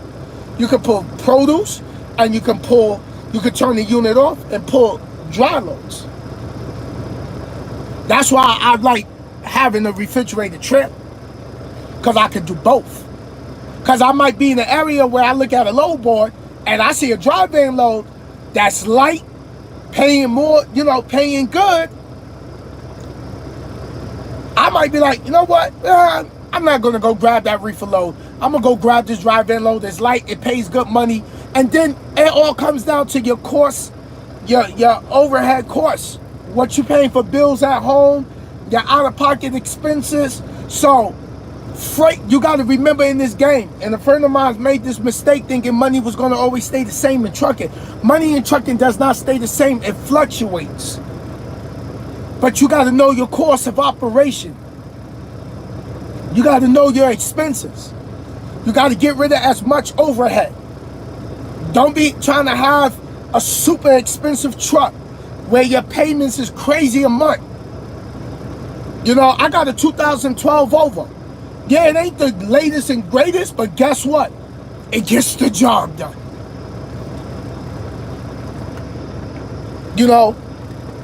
you can pull produce, and you can turn the unit off and pull dry loads. That's why I like having a refrigerated trailer, because I can do both. Because I might be in an area where I look at a load board and I see a dry van load that's light, paying more, paying good. I might be like, you know what? I'm not going to go grab that reefer load. I'm going to go grab this dry van load that's light. It pays good money. And then it all comes down to your cost, your overhead costs. What you paying for bills at home, your out-of-pocket expenses. So, freight, you got to remember in this game. And a friend of mine made this mistake thinking money was going to always stay the same in trucking. Money in trucking does not stay the same. It fluctuates. But you got to know your cost of operation. You got to know your expenses. You got to get rid of as much overhead. Don't be trying to have a super expensive truck where your payments is crazy a month. I got a 2012 Volvo. Yeah, it ain't the latest and greatest, but guess what? It gets the job done.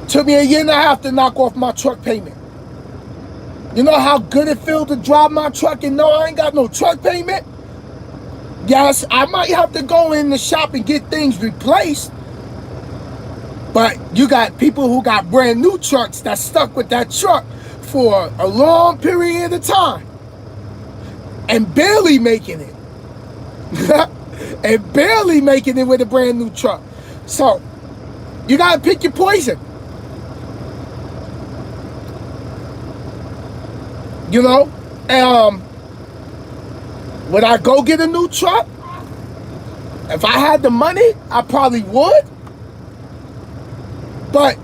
Took me a year and a half to knock off my truck payment. You know how good it feels to drive my truck and know I ain't got no truck payment? Yes, I might have to go in the shop and get things replaced. But you got people who got brand new trucks that stuck with that truck for a long period of time and barely making it. And barely making it with a brand new truck. So, you got to pick your poison. Would I go get a new truck? If I had the money, I probably would. But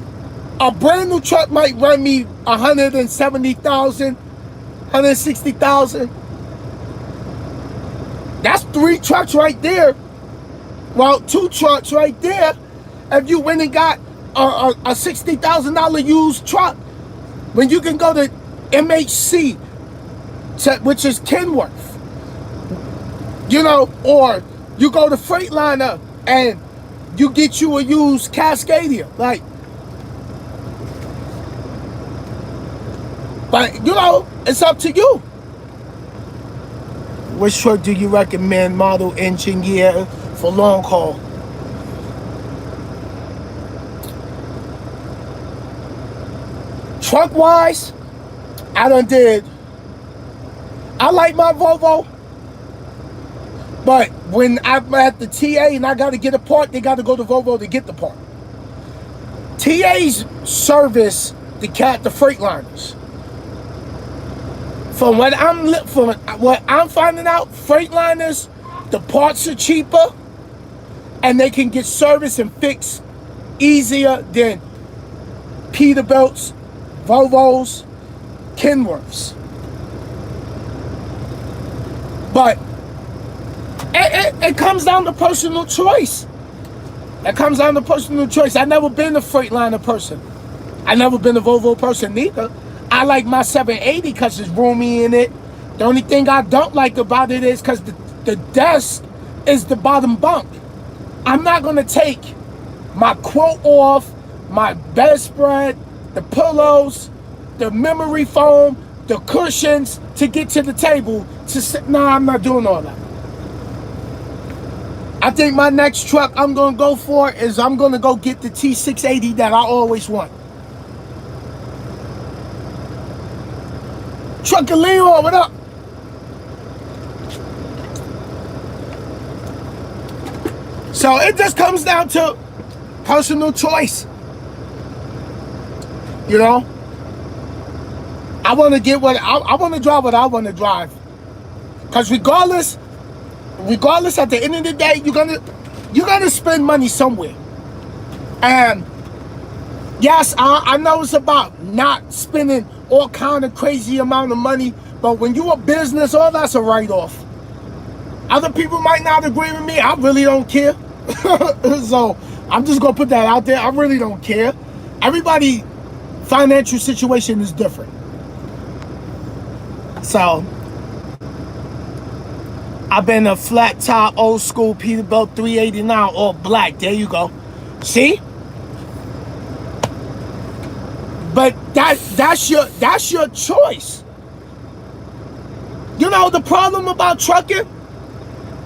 a brand new truck might run me $170,000, $160,000. That's 3 trucks right there. Well, 2 trucks right there. If you went and got a $60,000 used truck, when you can go to MHC, which is Kenworth, You know, or you go to Freightliner and you get you a used Cascadia. Like, but you know, it's up to you. Which truck do you recommend, model, engine, year for long haul? Truck wise, I like my Volvo, but when I'm at the TA and I got to get a part, they got to go to Volvo to get the part. TAs service the Freightliners. From what I'm finding out, Freightliners, the parts are cheaper, and they can get serviced and fixed easier than Peterbilt's, Volvos, Kenworths. But it comes down to personal choice. It comes down to personal choice. I've never been a Freightliner person. I've never been a Volvo person neither. I like my 780 because it's roomy in it. The only thing I don't like about it is because the desk is the bottom bunk. I'm not going to take my quote off, my bedspread, the pillows, the memory foam, the cushions to get to the table to sit. No, I'm not doing all that. I think my next truck I'm going to go for is I'm going to go get the T680 that I always want. Truck and Leon, what up? So it just comes down to personal choice. You know? I want to get what I want to drive what I want to drive. Because regardless at the end of the day, you're gonna spend money somewhere. And yes, I know it's about not spending all kind of crazy amount of money, but when you're a business, all that's a write-off. Other people might not agree with me. I really don't care. So I'm just gonna put that out there. I really don't care. Everybody's financial situation is different. So I've been a flat top, old school Peterbilt 389, all black. There you go. See? But that's your choice. You know the problem about trucking?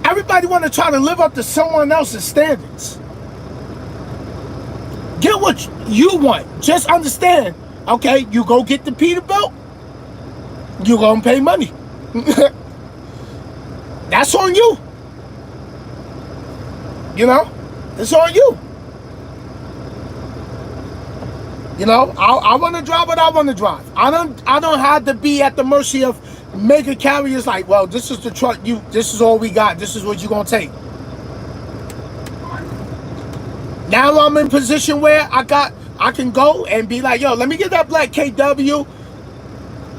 Everybody want to try to live up to someone else's standards. Get what you want. Just understand. Okay, you go get the Peterbilt, you're gonna pay money. That's on you. You know? It's on you. You know, I want to drive what I want to drive. I don't have to be at the mercy of mega carriers like, well, this is the truck, this is all we got, this is what you're gonna take. Now I'm in position where I can go and be like, yo, let me get that black KW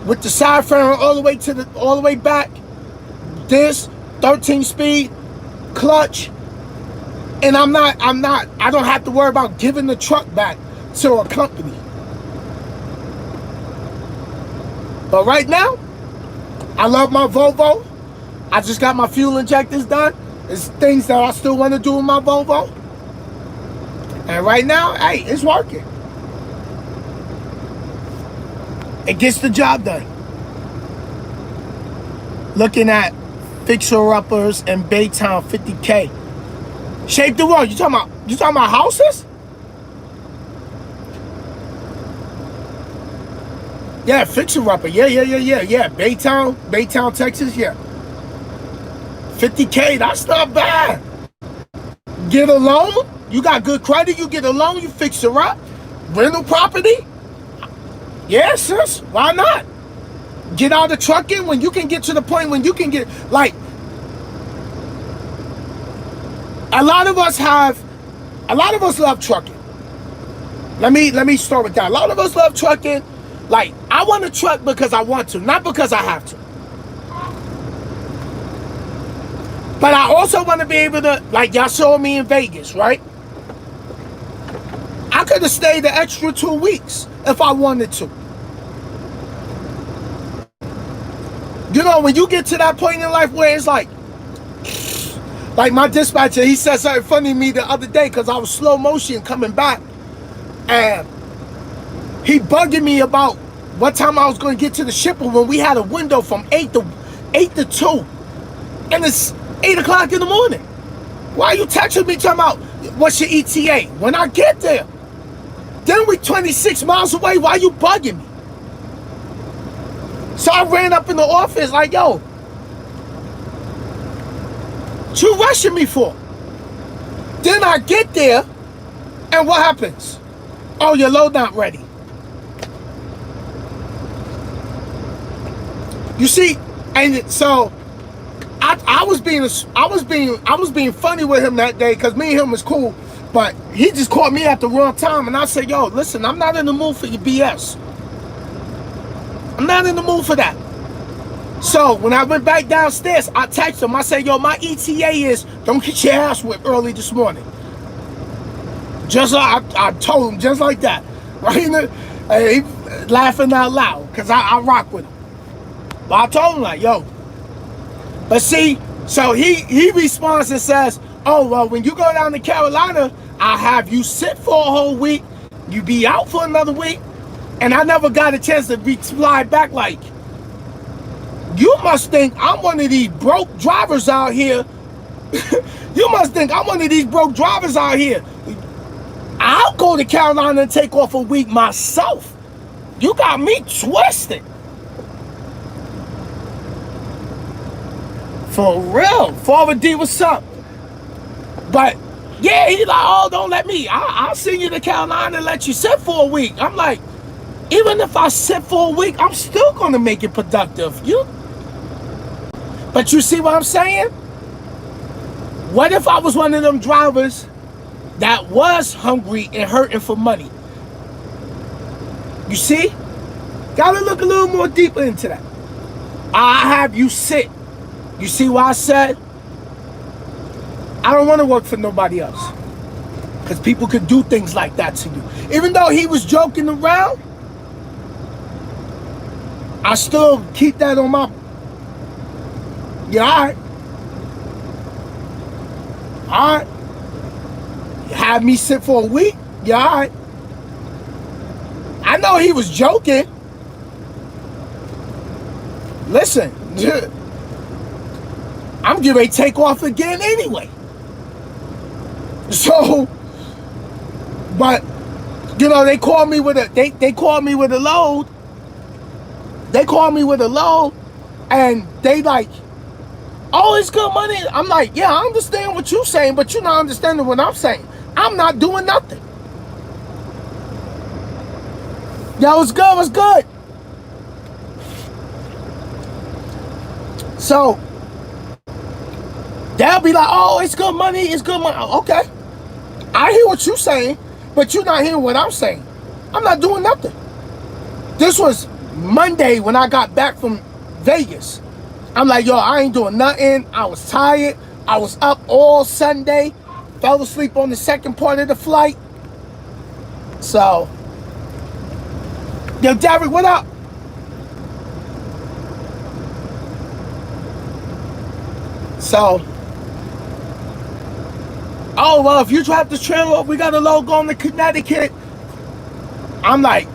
with the side fairing all the way back. This 13 speed clutch, and I don't have to worry about giving the truck back to a company. But right now, I love my Volvo. I just got my fuel injectors done. There's things that I still want to do with my Volvo. And right now, hey, it's working. It gets the job done. Looking at fixer-uppers in Baytown, 50K. Shape the world. You talking about houses? Yeah, fixer-upper. Yeah. Baytown, Texas. Yeah. 50K. That's not bad. Get a loan. You got good credit. You get a loan. You fix it up. Rental property. Yeah, sis. Why not? Get out of trucking when you can get to the point when you can get, like, a lot of us love trucking. Let me start with that. A lot of us love trucking. Like, I want to truck because I want to, not because I have to. But I also want to be able to, like y'all saw me in Vegas, right? I could have stayed the extra 2 weeks if I wanted to. You know, when you get to that point in life where it's like, Like my dispatcher, he said something funny to me the other day because I was slow motion coming back. And he bugging me about what time I was going to get to the shipper when we had a window from 8 to 2. And it's 8 o'clock in the morning. Why are you texting me talking about what's your ETA? When I get there. Then we 26 miles away. Why are you bugging me? So I ran up in the office like, yo, what you rushing me for? Then I get there, and what happens? Oh, your load not ready. You see, and so I was being funny with him that day because me and him was cool, but he just caught me at the wrong time, and I said, yo, listen, I'm not in the mood for your BS. I'm not in the mood for that. So when I went back downstairs, I texted him. I said, yo, my ETA is don't get your ass whipped early this morning. Just like I told him, just like that. Right? He laughing out loud because I rock with him. But I told him like, yo. But see, so he responds and says, oh, well, when you go down to Carolina, I'll have you sit for a whole week. You be out for another week. And I never got a chance to reply back like, you must think I'm one of these broke drivers out here. You must think I'm one of these broke drivers out here. I'll go to Carolina and take off a week myself. You got me twisted. For real. Forward D, what's up? But yeah, he's like, oh, don't let me. I'll send you to Carolina and let you sit for a week. I'm like, even if I sit for a week, I'm still going to make it productive. But you see what I'm saying? What if I was one of them drivers that was hungry and hurting for money? You see? Gotta look a little more deeper into that. I have you sit. You see why I said I don't want to work for nobody else? Because people could do things like that to you. Even though he was joking around, I still keep that on my... Yeah, all right. All right. You had me sit for a week? Yeah, all right. I know he was joking. Listen, I'm getting ready to take off again anyway. So, but, you know, they called me with a, they called me with a load. They called me with a load, and they like, oh, it's good money. I'm like, yeah, I understand what you're saying, but you're not understanding what I'm saying. I'm not doing nothing. Yo, it's good, it's good. So, they'll be like, oh, it's good money, it's good money. Okay. I hear what you're saying, but you're not hearing what I'm saying. I'm not doing nothing. This was Monday when I got back from Vegas. I'm like, yo, I ain't doing nothing. I was tired. I was up all Sunday. Fell asleep on the second part of the flight. So, yo, Derek, what up? So, oh, well, if you drop the trailer, we got a load going to Connecticut. I'm like,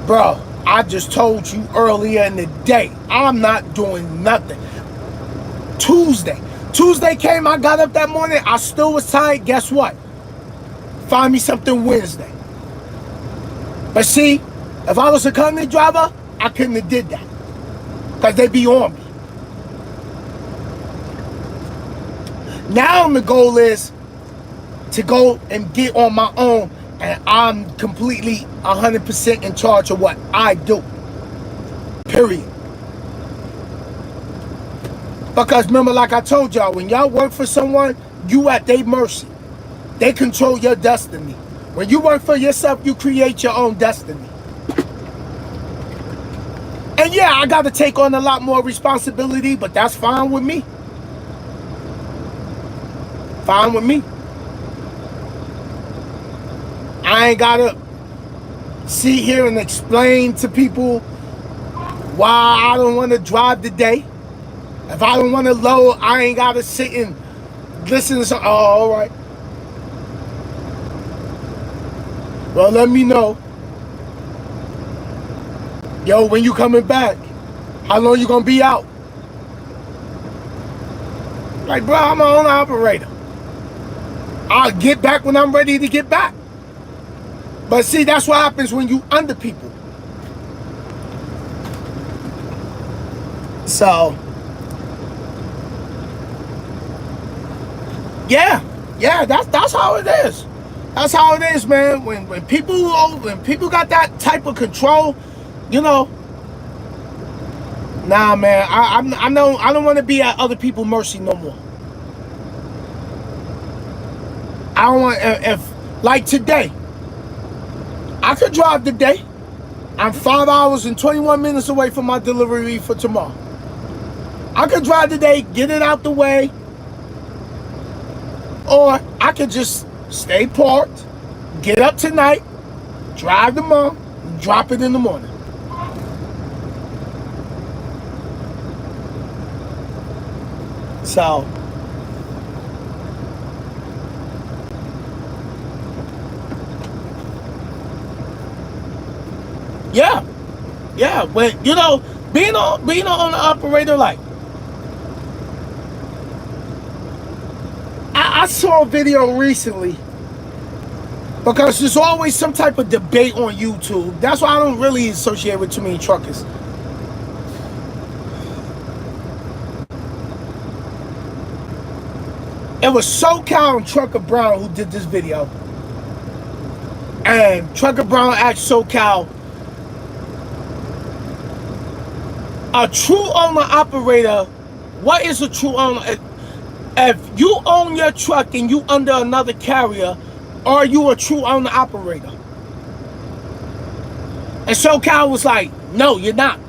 bro, I just told you earlier in the day, I'm not doing nothing. Tuesday came, I got up that morning, I still was tired. Guess what? Find me something Wednesday. But see, if I was a company driver, I couldn't have did that. Because they be on me. Now the goal is to go and get on my own, and I'm completely 100% in charge of what I do. Period. Because remember, like I told y'all, when y'all work for someone, you at their mercy. They control your destiny. When you work for yourself, you create your own destiny. And yeah, I got to take on a lot more responsibility, but that's fine with me. Fine with me. I ain't got to sit here and explain to people why I don't want to drive today. If I don't want to load, I ain't got to sit and listen to something. Oh, all right. Well, let me know. Yo, when you coming back? How long you gonna be out? Like, bro, I'm my own operator. I'll get back when I'm ready to get back. But see, that's what happens when you under people. So, yeah, that's how it is. That's how it is, man. When people got that type of control, you know. Nah, man, I don't want to be at other people's mercy no more. I don't want if like today. I could drive today. I'm 5 hours and 21 minutes away from my delivery for tomorrow. I could drive today, get it out the way, or I could just stay parked, get up tonight, drive tomorrow, and drop it in the morning. So, yeah, but you know, being an operator, like, I saw a video recently because there's always some type of debate on YouTube. That's why I don't really associate with too many truckers. It was SoCal and Trucker Brown who did this video. And Trucker Brown asked SoCal, a true owner operator, what is a true owner? If you own your truck and you under another carrier, are you a true owner operator? And SoCal was like, no, you're not.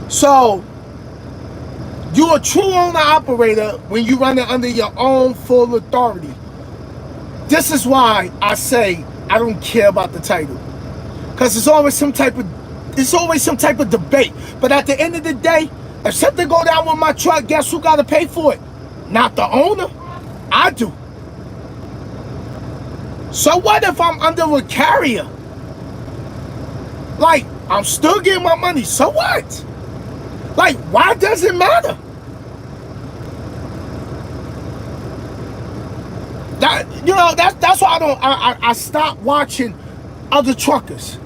So, you're a true owner operator when you run it under your own full authority. This is why I say I don't care about the title. Because there's always some type of debate. But at the end of the day, if something go down with my truck, guess who got to pay for it? Not the owner. I do. So what if I'm under a carrier? Like, I'm still getting my money. So what? Like, why does it matter? That's why I stopped watching other truckers.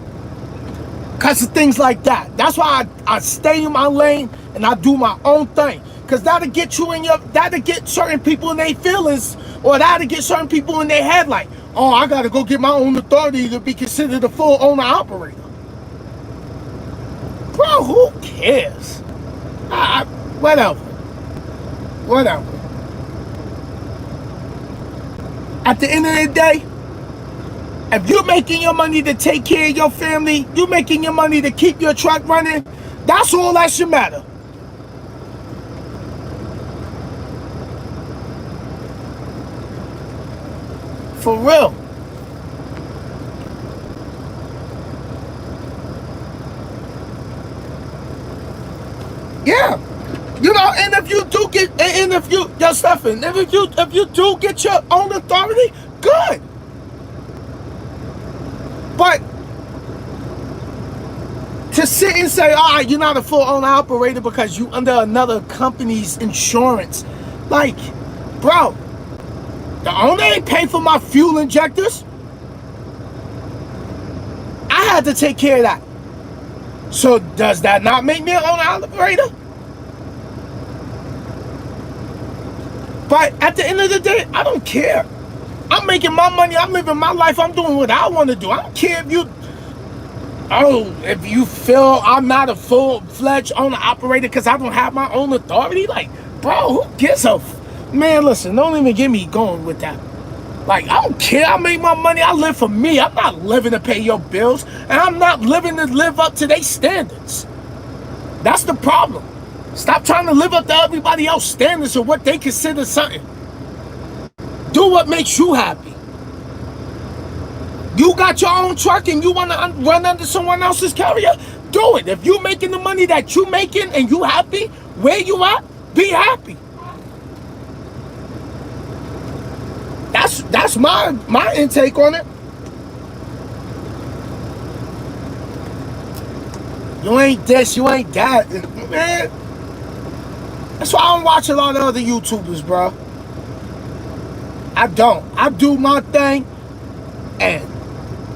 Because of things like that. That's why I stay in my lane and I do my own thing. Because that'll get certain people in their feelings, or that'll get certain people in their head like, oh, I gotta go get my own authority to be considered a full owner operator. Bro, who cares? Whatever. At the end of the day, if you're making your money to take care of your family, you're making your money to keep your truck running, that's all that should matter. For real. Yeah. You know, and if you do get, and if you, yo, Stephen, if you do get your own authority, good. But to sit and say, all right, you're not a full owner operator because you under another company's insurance, like, bro, the owner ain't pay for my fuel injectors. I had to take care of that. So does that not make me an owner operator? But at the end of the day, I don't care. I'm making my money. I'm living my life. I'm doing what I want to do. I don't care if you feel I'm not a full-fledged owner operator because I don't have my own authority. Like, bro, who gives a man? Listen, don't even get me going with that. Like, I don't care. I make my money. I live for me. I'm not living to pay your bills, and I'm not living to live up to their standards. That's the problem. Stop trying to live up to everybody else's standards of what they consider something. Do what makes you happy. You got your own truck and you want to run under someone else's carrier? Do it. If you're making the money that you're making and you happy where you at, be happy. That's my intake on it. You ain't this, you ain't that, man. That's why I don't watch a lot of other YouTubers, bro. I don't. I do my thing, and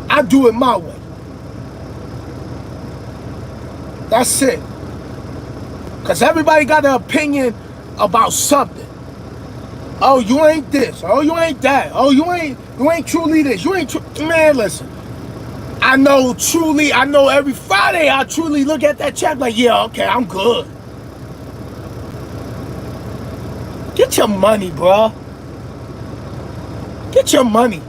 I do it my way. That's it. Because everybody got an opinion about something. Oh, you ain't this. Oh, you ain't that. Oh, you ain't truly this. You ain't true. Man, listen. I know every Friday I truly look at that check like, yeah, okay, I'm good. Get your money, bro. Get your money.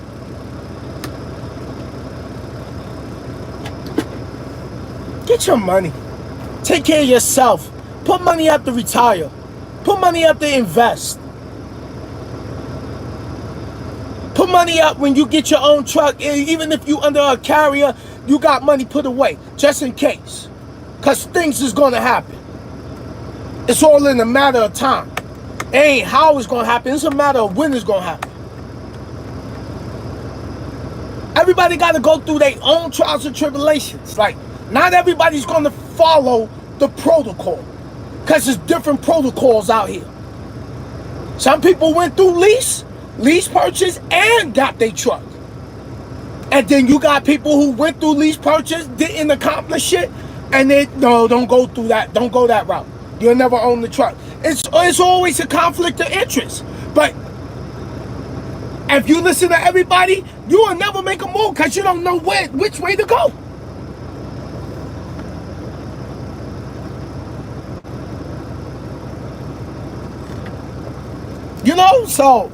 Get your money. Take care of yourself. Put money up to retire. Put money up to invest. Put money up when you get your own truck. Even if you under a carrier, you got money put away, just in case. Because things is going to happen. It's all in a matter of time. It ain't how it's going to happen. It's a matter of when it's going to happen. Everybody got to go through their own trials and tribulations. Like, not everybody's going to follow the protocol. Because there's different protocols out here. Some people went through lease purchase, and got their truck. And then you got people who went through lease purchase, didn't accomplish it, and they, no, don't go through that. Don't go that route. You'll never own the truck. It's always a conflict of interest. But if you listen to everybody, you will never make a move because you don't know which way to go. You know, so,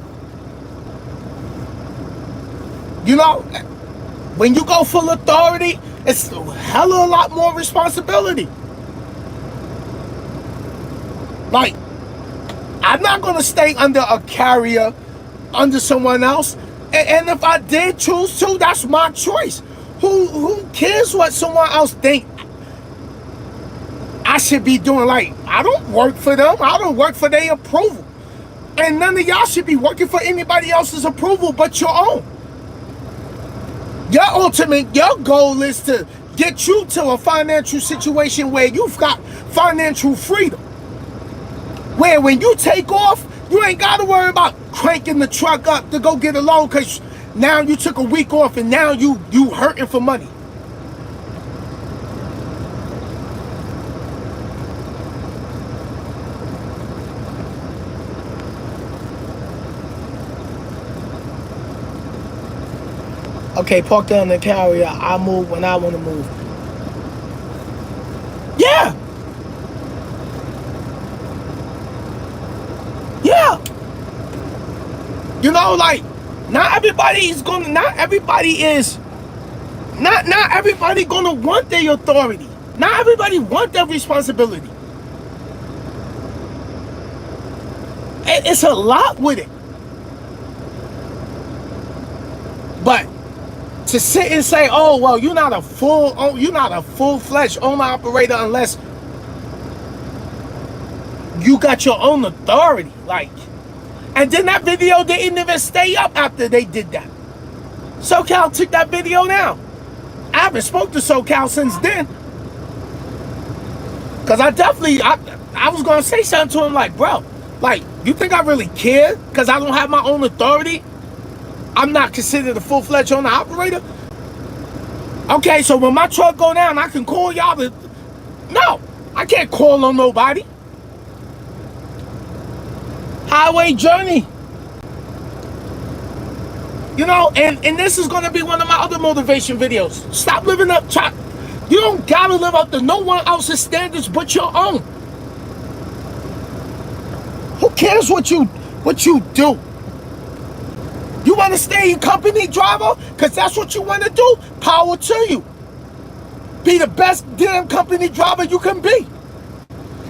you know, when you go full authority, it's a hell of a lot more responsibility. Like, I'm not going to stay under a carrier, under someone else. And if I did choose to, that's my choice. Who cares what someone else think I should be doing? Like, I don't work for them. I don't work for their approval. And none of y'all should be working for anybody else's approval but your own. Your goal is to get you to a financial situation where you've got financial freedom. Where when you take off, you ain't got to worry about cranking the truck up to go get a loan because now you took a week off and now you hurting for money. Okay, park down the carrier. I move when I want to move. Yeah. Yeah. You know, like, not everybody gonna want their authority. Not everybody want their responsibility. It's a lot with it. But to sit and say, oh, well, you're not a full-fledged owner operator unless you got your own authority. Like, and then that video didn't even stay up after they did that. SoCal took that video down. I haven't spoke to SoCal since then. Because I was going to say something to him like, bro, like, you think I really care because I don't have my own authority? I'm not considered a full-fledged owner operator. Okay, so when my truck go down, I can call y'all to... No, I can't call on nobody. Highway journey. You know, and this is going to be one of my other motivation videos. Stop living up... You don't got to live up to no one else's standards but your own. Who cares what you do? You want to stay a company driver? Because that's what you want to do? Power to you. Be the best damn company driver you can be.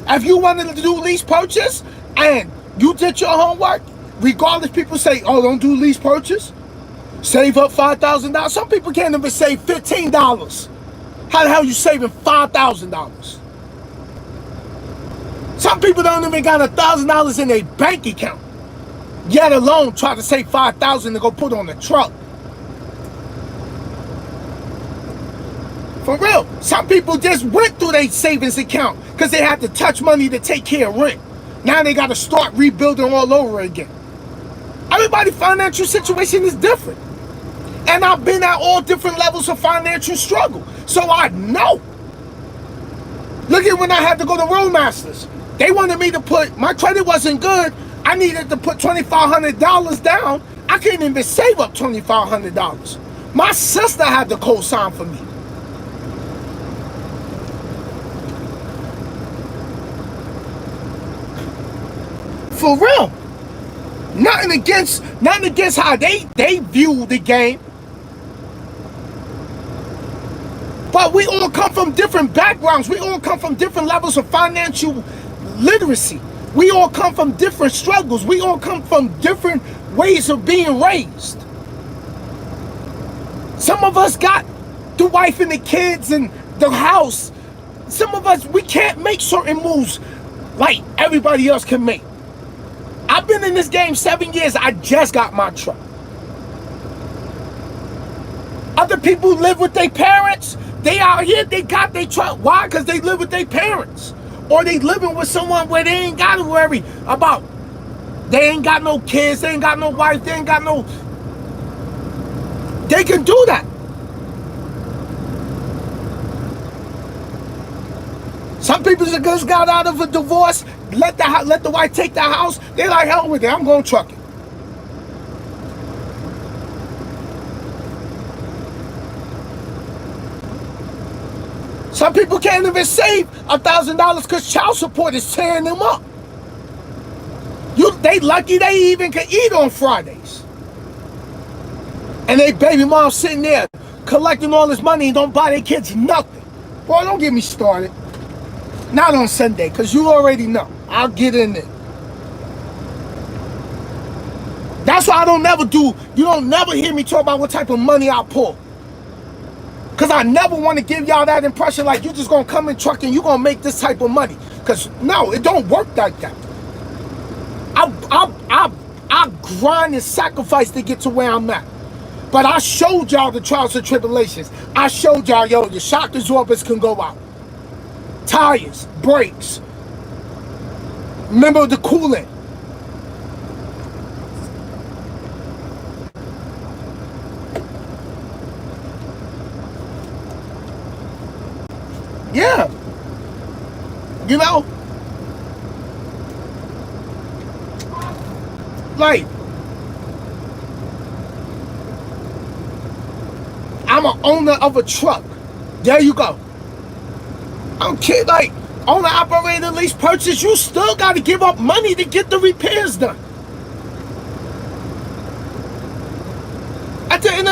If you wanted to do lease purchase and you did your homework, regardless, people say, oh, don't do lease purchase. Save up $5,000. Some people can't even save $15. How the hell are you saving $5,000? Some people don't even got $1,000 in their bank account, yet alone try to save $5,000 to go put on a truck. For real, some people just went through their savings account because they had to touch money to take care of rent. Now they got to start rebuilding all over again. Everybody's financial situation is different. And I've been at all different levels of financial struggle. So I know. Look at when I had to go to Roadmasters. They wanted me to put, my credit wasn't good. I needed to put $2,500 down. I couldn't even save up $2,500. My sister had to co-sign for me. For real. Nothing against how they view the game. But we all come from different backgrounds. We all come from different levels of financial literacy. We all come from different struggles. We all come from different ways of being raised. Some of us got the wife and the kids and the house. Some of us, we can't make certain moves like everybody else can make. I've been in this game 7 years. I just got my truck. Other people live with their parents. They out here, they got their truck. Why? Because they live with their parents. Or they living with someone where they ain't got to worry about. They ain't got no kids. They ain't got no wife. They ain't got no. They can do that. Some people just got out of a divorce, let the wife take the house. They like, hell with it, I'm going trucking. Some people can't even save $1,000 because child support is tearing them up. They lucky they even can eat on Fridays. And they baby mom sitting there collecting all this money and don't buy their kids nothing. Boy, don't get me started. Not on Sunday, because you already know. I'll get in there. That's why I don't never do, you don't never hear me talk about what type of money I pull. Because I never want to give y'all that impression like you just going to come in truck and you going to make this type of money. Because no, it don't work like that. I grind and sacrifice to get to where I'm at. But I showed y'all the trials and tribulations. I showed y'all, yo, your shock absorbers can go out. Tires, brakes. Remember the coolant. Yeah. You know? Like, I'm an owner of a truck. There you go. I'm kidding, like, owner, operator, lease, purchase, you still got to give up money to get the repairs done. At the end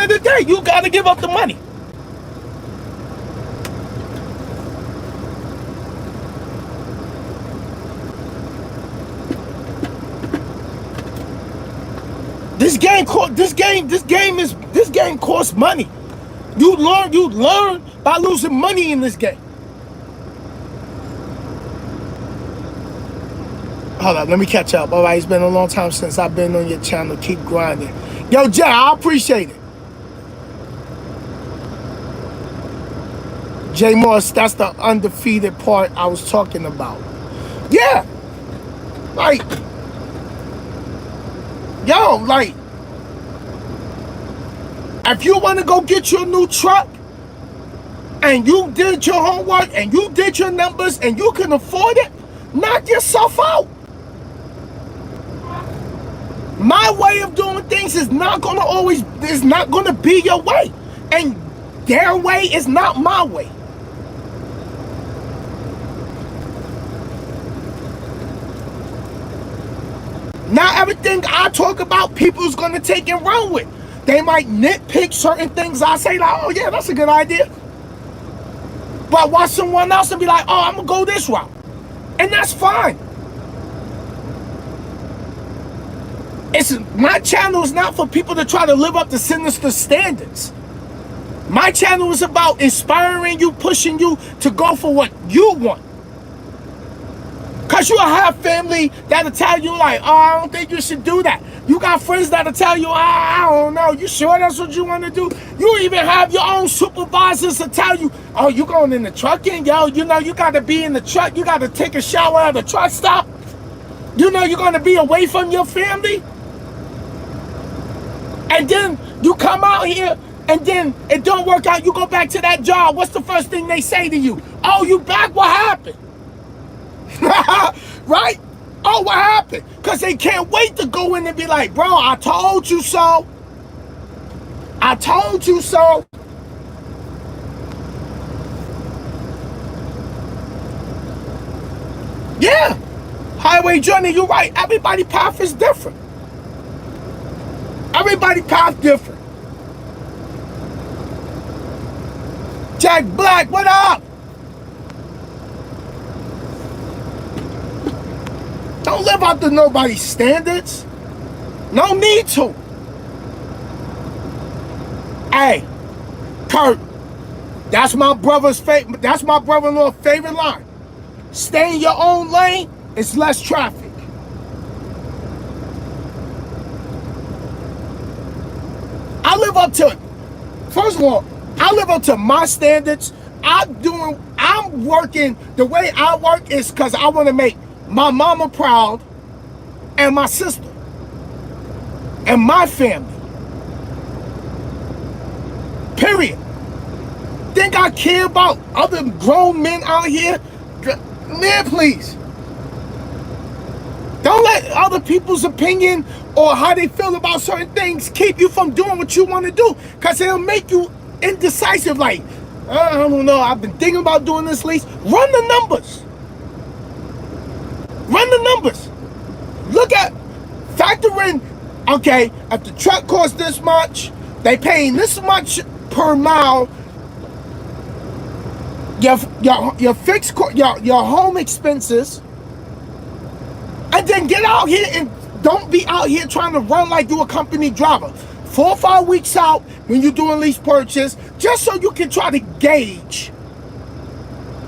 of the day, you got to give up the money. This game costs money. You learn by losing money in this game. Hold up, let me catch up. All right, it's been a long time since I've been on your channel. Keep grinding. Yo, Jay, I appreciate it. Jay Morris, that's the undefeated part I was talking about. Yeah. Like, yo, like, if you want to go get your new truck and you did your homework and you did your numbers and you can afford it, knock yourself out. My way of doing things is not going to be your way. And their way is not my way. Not everything I talk about, people's going to take and run with. They might nitpick certain things I say, like, oh yeah, that's a good idea. But watch someone else and be like, oh, I'm going to go this route. And that's fine. My channel is not for people to try to live up to sinister standards. My channel is about inspiring you, pushing you to go for what you want. Because you'll have family that'll tell you like, oh, I don't think you should do that. You got friends that'll tell you, oh, I don't know. You sure that's what you want to do? You even have your own supervisors to tell you, oh, you going in the truck in? Yo, you know, you got to be in the truck. You got to take a shower at the truck stop. You know you're going to be away from your family. And then you come out here and then it don't work out. You go back to that job. What's the first thing they say to you? Oh, you back? What happened? Right? Oh, what happened? Because they can't wait to go in and be like, bro, I told you so. I told you so. Yeah. Highway journey, you're right. Everybody's path is different. Everybody's path different. Jack Black, what up? Don't live up to nobody's standards. No need to. Hey, Kurt, that's my brother's favorite. That's my brother-in-law's favorite line. Stay in your own lane. It's less traffic. I live up to. First of all, I live up to my standards. I'm working. The way I work is because I want to make my mama proud and my sister and my family. Period. Think I care about other grown men out here? Man, please. Don't let other people's opinion or how they feel about certain things keep you from doing what you want to do, because it'll make you indecisive. Like, I don't know, I've been thinking about doing this lease. Run the numbers. Run the numbers. Look at, factor in, okay, if the truck costs this much, they paying this much per mile, your fixed, your home expenses, and then get out here and don't be out here trying to run like you a company driver. 4 or 5 weeks out when you're doing lease purchase, just so you can try to gauge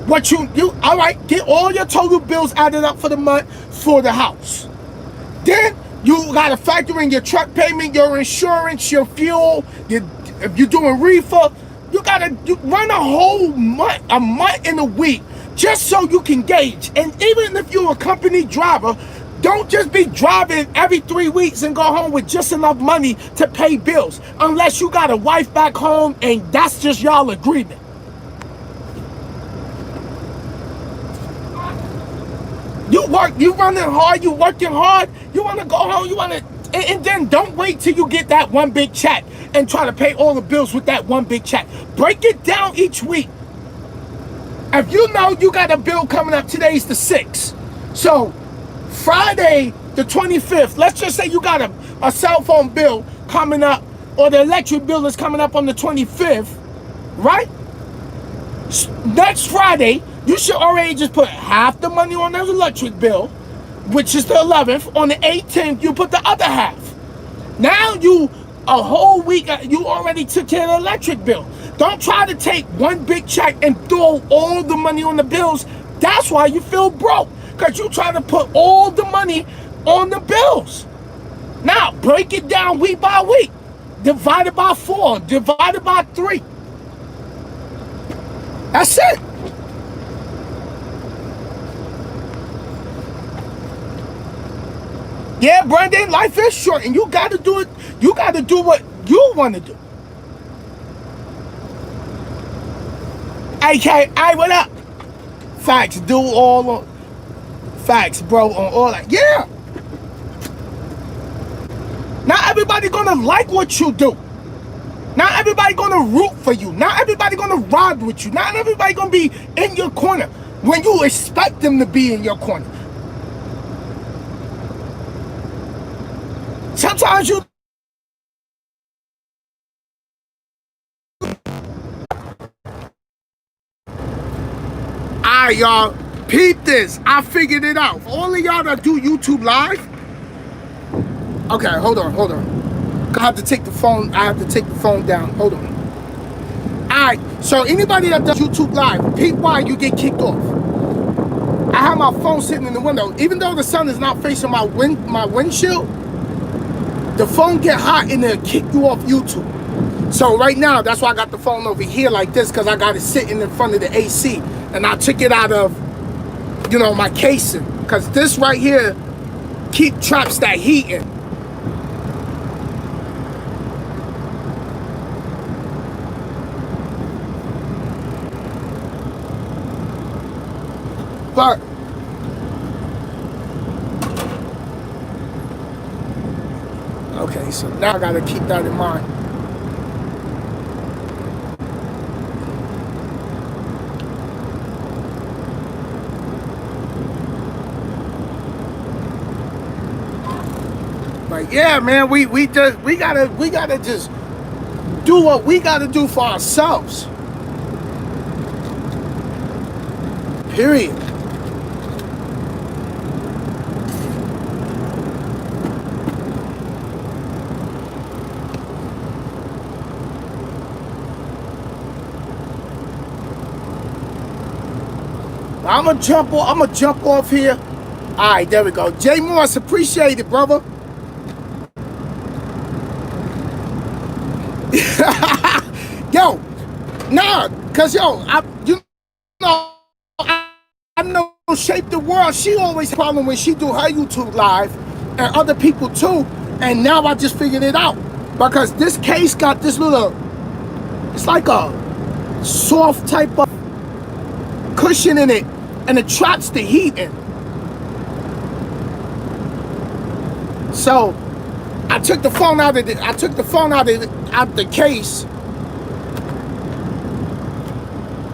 what you all right, get all your total bills added up for the month for the house. Then you gotta factor in your truck payment, your insurance, your fuel, if you're doing reefer, you run a whole month, a month and a week, just so you can gauge. And even if you're a company driver, don't just be driving every 3 weeks and go home with just enough money to pay bills, unless you got a wife back home and that's just y'all agreement. You running hard, you working hard, you want to go home, and then don't wait till you get that one big check and try to pay all the bills with that one big check. Break it down each week. If you know you got a bill coming up, today's the 6th. So Friday the 25th, let's just say you got a cell phone bill coming up, or the electric bill is coming up on the 25th, right? Next Friday, you should already just put half the money on the electric bill, which is the 11th. On the 18th, you put the other half. Now a whole week, you already took care of the electric bill. Don't try to take one big check and throw all the money on the bills. That's why you feel broke, because you try to put all the money on the bills. Now, break it down week by week. Divide it by 4, divide it by 3. That's it. Yeah, Brandon, life is short, and you got to do it. You got to do what you want to do. AK, hey, what up? Facts, do all on facts, bro, on all that. Yeah. Not everybody gonna like what you do. Not everybody gonna root for you. Not everybody gonna ride with you. Not everybody gonna be in your corner when you expect them to be in your corner. Sometimes you Alright, y'all, peep this. I figured it out. For all of y'all that do YouTube Live. Okay, hold on. I have to take the phone down. Hold on. Alright, so anybody that does YouTube Live, peep why you get kicked off. I have my phone sitting in the window. Even though the sun is not facing my windshield, the phone get hot and it'll kick you off YouTube. So right now, that's why I got the phone over here like this, because I got it sitting in front of the AC. And I took it out of, you know, my casing. Because this right here traps that heat in. But okay, so now I gotta keep that in mind. But yeah, man, we gotta just do what we gotta do for ourselves. Period. I'm gonna jump off here. All right, there we go. Jay Morris, appreciate it, brother. Yo, nah, cause I know Shape the World. She always have a problem when she do her YouTube live, and other people too. And now I just figured it out, because this case got this little, it's like a soft type of cushion in it, and it traps the heat in. So I took the phone out of the case.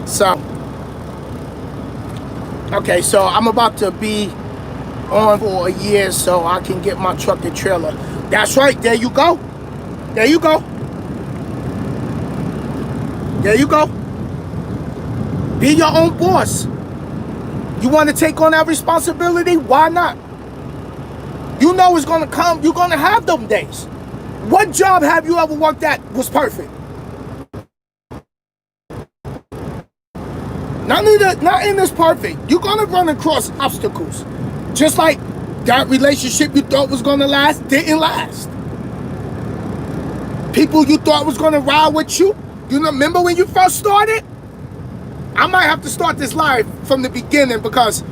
So okay, so I'm about to be on for a year so I can get my truck and trailer. That's right, there you go. There you go. There you go. Be your own boss. You want to take on that responsibility? Why not? You know it's gonna come. You're gonna have them days. What job have you ever worked at was perfect? Nothing is perfect. You're gonna run across obstacles. Just like that relationship you thought was gonna last didn't last. People you thought was gonna ride with you. You remember when you first started? I might have to start this live from the beginning, because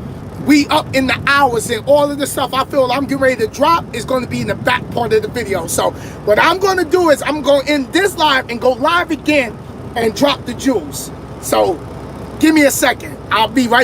we up in the hours, and all of the stuff I feel I'm getting ready to drop is going to be in the back part of the video. So what I'm going to do is I'm going to end this live and go live again and drop the jewels. So give me a second. I'll be right back.